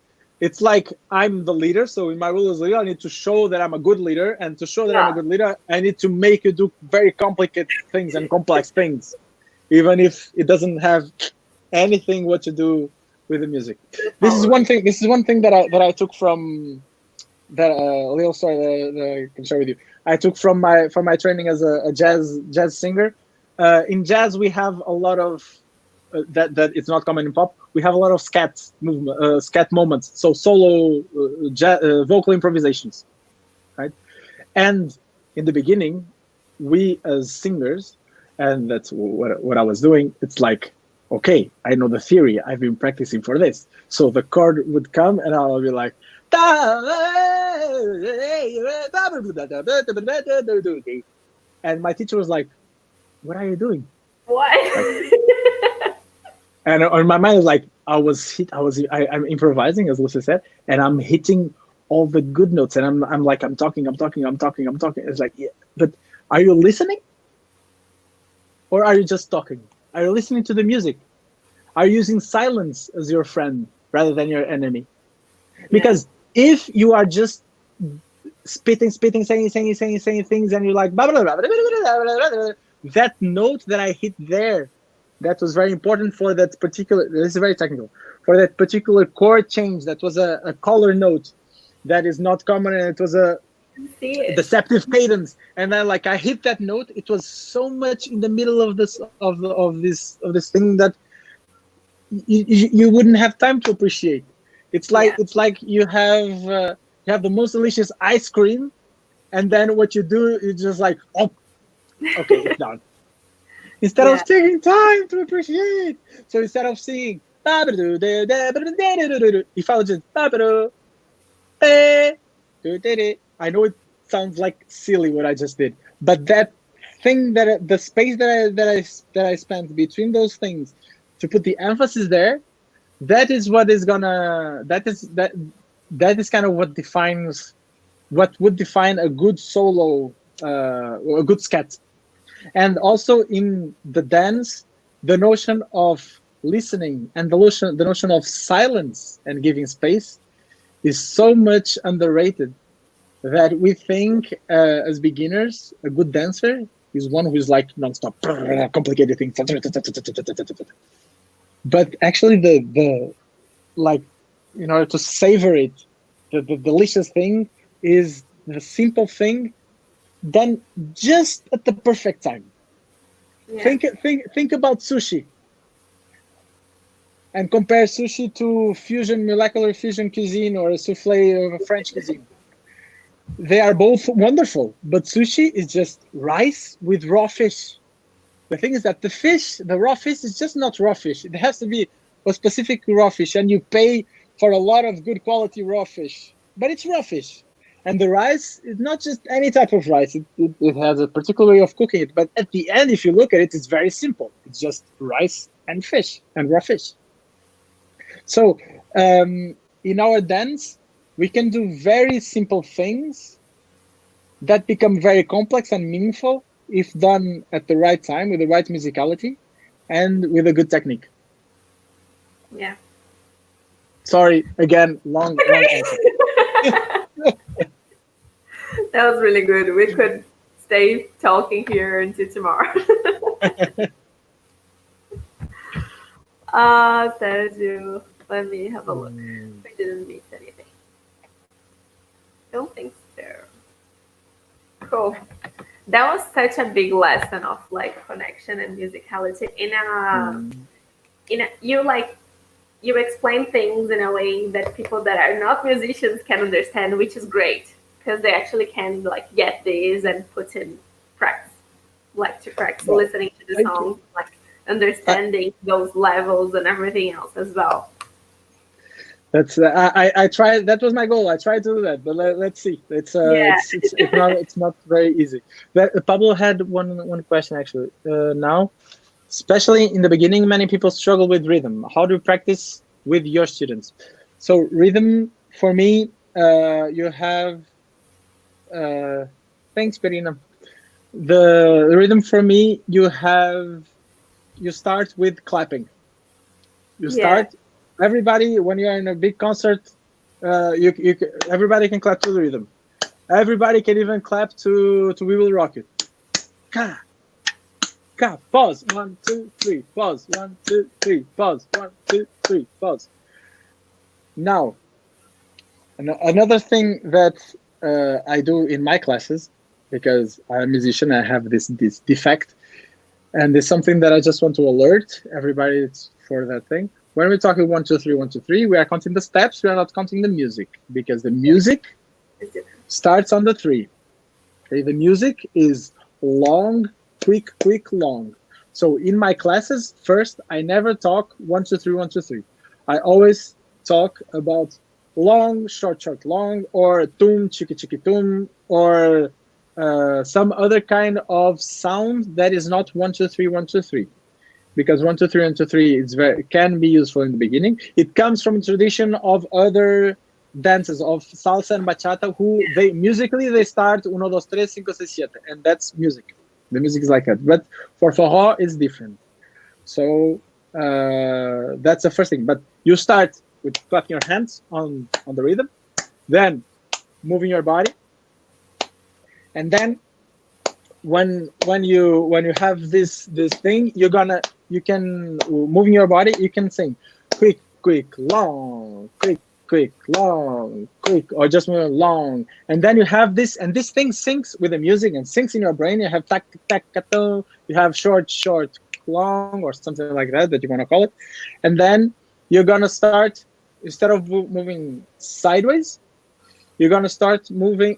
I'm the leader, so in my role as leader, I need to show that I'm a good leader, and to show that I'm a Yeah. good leader, I need to make you do very complicated things and complex things, even if it doesn't have anything what to do with the music. This is one thing. This is one thing that I took from that little story that I can share with you. I took from my training as a jazz singer. In jazz, we have a lot of that it's not common in pop. We have a lot of scat moments, so solo vocal improvisations, right? And in the beginning, we as singers, and that's what I was doing. It's like, okay, I know the theory. I've been practicing for this. So the chord would come, and I'll be like, and my teacher was like, "What are you doing?" Like, What? and on my mind is like, I'm improvising, as Lucy said, and I'm hitting all the good notes, and I'm talking. It's like, yeah, but are you listening, or are you just talking? Are you listening to the music? Are you using silence as your friend rather than your enemy? Because if you are just spitting, saying things, and you're like, blah, blah, blah, blah, blah, blah, blah, that note that I hit there, that was very important for that particular, this is very technical, for that particular chord change, that was a color note that is not common, and it was a deceptive cadence, and then like I hit that note, it was so much in the middle of this thing that you wouldn't have time to appreciate. It's like you have the most delicious ice cream, and then what you do is just like, oh, okay, it's done. Instead of taking time to appreciate. So instead of singing, if I was just, I know it sounds like silly what I just did, but that thing, that the space that I spent between those things to put the emphasis there, that is what is gonna that is kind of what would define a good solo, a good scat. And also in the dance, the notion of listening and the notion of silence and giving space is so much underrated, that we think, as beginners, a good dancer is one who's like nonstop complicated things. But actually, the like, in order to savor it, the delicious thing is the simple thing done just at the perfect time. Think about sushi, and compare sushi to molecular fusion cuisine, or a souffle of a French cuisine. They are both wonderful, but sushi is just rice with raw fish. The thing is that the raw fish is just not raw fish. It has to be a specific raw fish, and you pay for a lot of good quality raw fish, but it's raw fish. And the rice is not just any type of rice. It has a particular way of cooking it. But at the end, if you look at it, it's very simple. It's just rice and fish and raw fish. So in our dance, we can do very simple things that become very complex and meaningful if done at the right time, with the right musicality, and with a good technique. Yeah. Sorry, again, long answer. That was really good. We could stay talking here until tomorrow. Sergio. Let me have a look. We didn't miss anything. Don't think so. Cool. That was such a big lesson of like connection and musicality you explain things in a way that people that are not musicians can understand, which is great because they actually can like get this and put in practice, like to practice listening to the song, like understanding those levels and everything else as well. That's I tried. That was my goal. I tried to do that, but let's see. It's not very easy. But Pablo had one question actually. Now, especially in the beginning, many people struggle with rhythm. How do you practice with your students? So rhythm for me, you have. Thanks, Perina. The rhythm for me, you start with clapping. You start. Everybody, when you're in a big concert, everybody can clap to the rhythm. Everybody can even clap to "We Will Rock You." Ka, ka, pause. 1, 2, 3. Pause. 1, 2, 3. Pause. 1, 2, 3. Pause. Now, another thing that I do in my classes, because I'm a musician, I have this defect, and it's something that I just want to alert everybody for that thing. When we're talking 1, 2, 3, 1, 2, 3, we are counting the steps. We are not counting the music because the music starts on the 3. Okay, the music is long, quick, long. So in my classes, first, I never talk 1, 2, 3, 1, 2, 3. I always talk about long, short, long, or tum, chiki, chiki, tum, or some other kind of sound that is not 1, 2, 3, 1, 2, 3. Because 1, 2, 3, 1, 2, 3 can be useful in the beginning. It comes from a tradition of other dances of salsa and bachata, who musically they start 1, 2, 3, 5, 6, 7, and that's music. The music is like that. But for forró, it's different. So that's the first thing. But you start with clapping your hands on the rhythm, then moving your body, and then when you have this thing, you can moving your body, you can sing quick, long, quick, long, quick, or just move long, and then you have this, and this thing syncs with the music and syncs in your brain. You have tac tac tac, you have short, long, or something like that you want to call it, and then you're gonna start, instead of moving sideways, you're gonna start moving.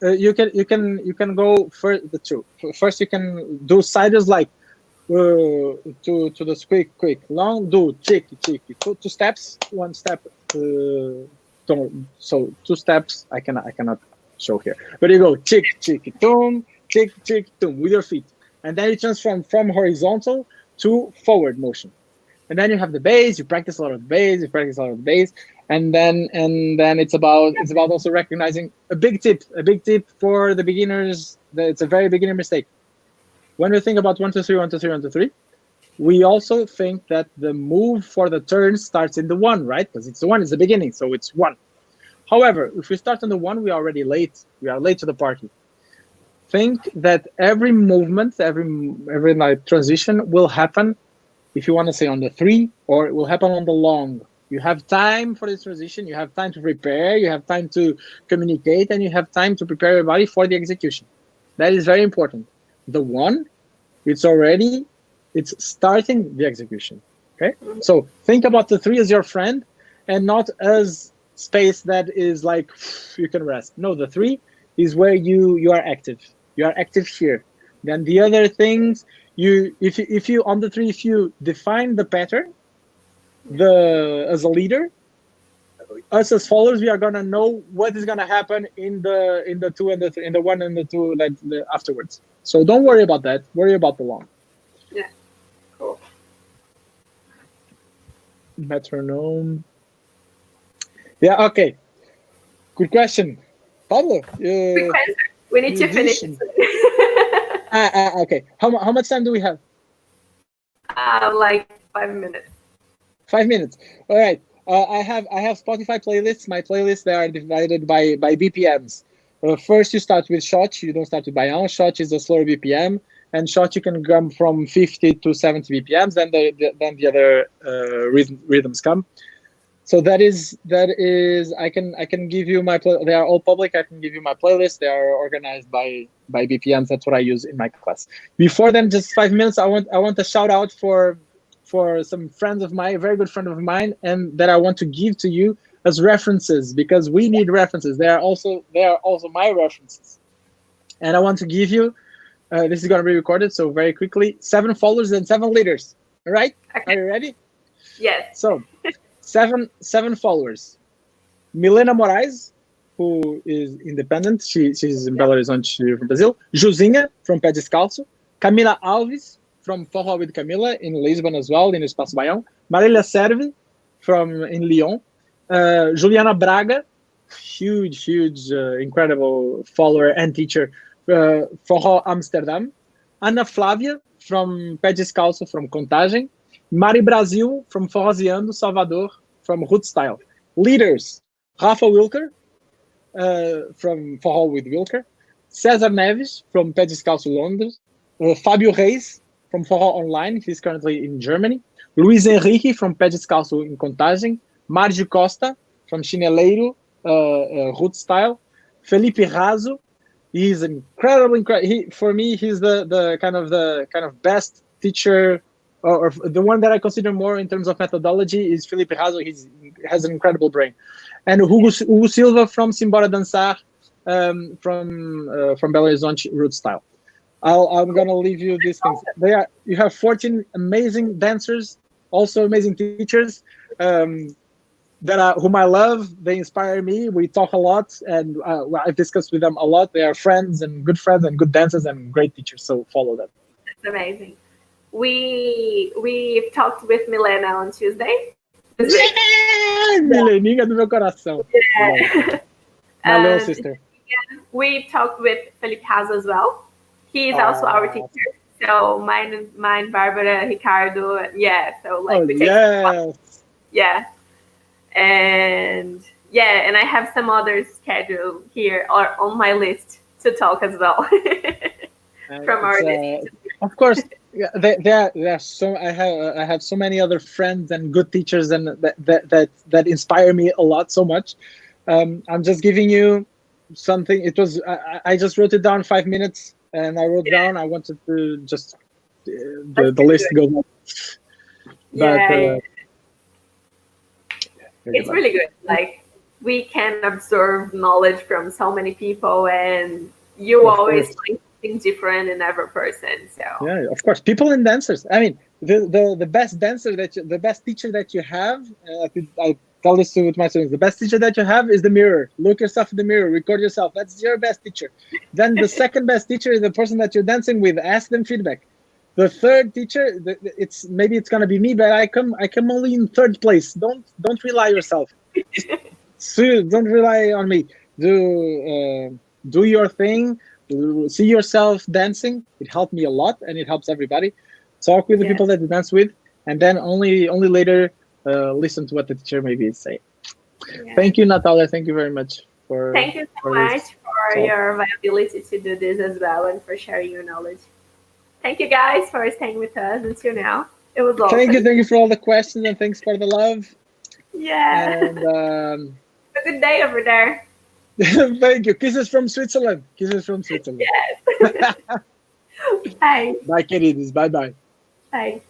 You can go for the two. First, you can do sideways like to the quick, long. Do cheeky, 2 steps, 1 step. So 2 steps. I cannot show here, but you go cheeky, tum, cheeky, tum with your feet, and then you transform from horizontal to forward motion. And then you have the bass. You practice a lot of bass. And then it's about also recognizing a big tip for the beginners. It's a very beginner mistake. When we think about 1, 2, 3, 1, 2, 3, 1, 2, 3, we also think that the move for the turn starts in the 1, right? Because it's the 1 is the beginning, so it's 1. However, if we start on the 1, we are already late. We are late to the party. Think that every movement, every like transition will happen, if you want to say, on the 3, or it will happen on the long. You have time for this transition. You have time to prepare. You have time to communicate, and you have time to prepare your body for the execution. That is very important. The 1, it's starting the execution. Okay, so think about the 3 as your friend, and not as space that is like you can rest. No, the 3 is where you are active. You are active here. Then the other things, if you on the 3, if you define the pattern, as a leader, us as followers, we are gonna know what is gonna happen in the 2 and the 3, in the 1 and the 2, like afterwards. So don't worry about that. Worry about the long. Yeah, cool. Metronome. Yeah. Okay. Good question, Pablo. Quick answer. We need to finish. Okay. How much time do we have? Like 5 minutes. 5 minutes. All right. I have Spotify playlists. My playlists, they are divided by BPMs. First, you start with shot. You don't start with Baião. Shot is a slower BPM, and shot you can come from 50 to 70 BPMs. Then the other rhythms come. So that is I can give you my they are all public. I can give you my playlist. They are organized by BPMs. That's what I use in my class. Before then, just 5 minutes. I want a shout out for some friends of mine, a very good friend of mine, and that I want to give to you as references, because we need references. They are also my references, and I want to give you. This is going to be recorded, so very quickly. 7 followers and 7 leaders. All right? Okay. Are you ready? Yes. So, seven followers. Milena Moraes, who is independent. She's in Belo Horizonte, from Brazil. Josinha, from Pé Descalço. Camila Alves, from Forró with Camila, in Lisbon as well, in Espaço Baião. Marília Servi, from in Lyon. Juliana Braga, huge, incredible follower and teacher, Forró Amsterdam. Ana Flávia, from Pé Descalço, from Contagem. Mari Brasil, from Forrozeando, Salvador, from Root Style. Leaders, Rafa Wilker, from Forró with Wilker. César Neves, from Pé Descalço, Londres. Fábio Reis, from Forró Online, he's currently in Germany. Luiz Henrique, from Pé Descalço, in Contagem. Margie Costa, from Chineleiro, Root Style. Felipe Razo, he's incredible. For me, he's the kind of best teacher, or the one that I consider more in terms of methodology is Felipe Razo. He has an incredible brain. And Hugo Silva, from Simbora Dançar, from Belo Horizonte, Root Style. I'm gonna leave you these things. You have 14 amazing dancers, also amazing teachers, whom I love. They inspire me. We talk a lot, and I've discussed with them a lot. They are friends and good dancers and great teachers. So follow them. That's amazing. We talked with Milena on Tuesday. Mileninha do meu coração. Yeah. My little sister. We talked with Felipe Haas as well. He is also our teacher. So mine, Barbara, Ricardo, yeah. So like yeah, and I have some others scheduled here or on my list to talk as well from our list. Of course. Yeah, there are so I have so many other friends and good teachers and that inspire me a lot so much. I'm just giving you something. It was I just wrote it down 5 minutes, and I wrote down. I wanted to just the list goes on. But it's really good. Like we can absorb knowledge from so many people, and you always find something different in every person. So yeah, of course, people and dancers. I mean, the best dancer the best teacher that you have. I tell this to my students. The best teacher that you have is the mirror. Look yourself in the mirror. Record yourself. That's your best teacher. Then the second best teacher is the person that you're dancing with. Ask them feedback. The third teacher, maybe it's gonna be me, but I come only in third place. Don't rely yourself. So don't rely on me. Do your thing. See yourself dancing. It helped me a lot, and it helps everybody. Talk with the people that you dance with, and then only later listen to what the teacher maybe is saying. Yeah. Thank you, Natalia. Thank you very much for. Thank you so much for your availability to do this as well, and for sharing your knowledge. Thank you guys for staying with us until now. It was awesome. Thank you for all the questions, and thanks for the love. Yeah. And a good day over there. Thank you. Kisses from Switzerland. Kisses from Switzerland. Yes. Bye. Bye, queridos. Bye. Bye.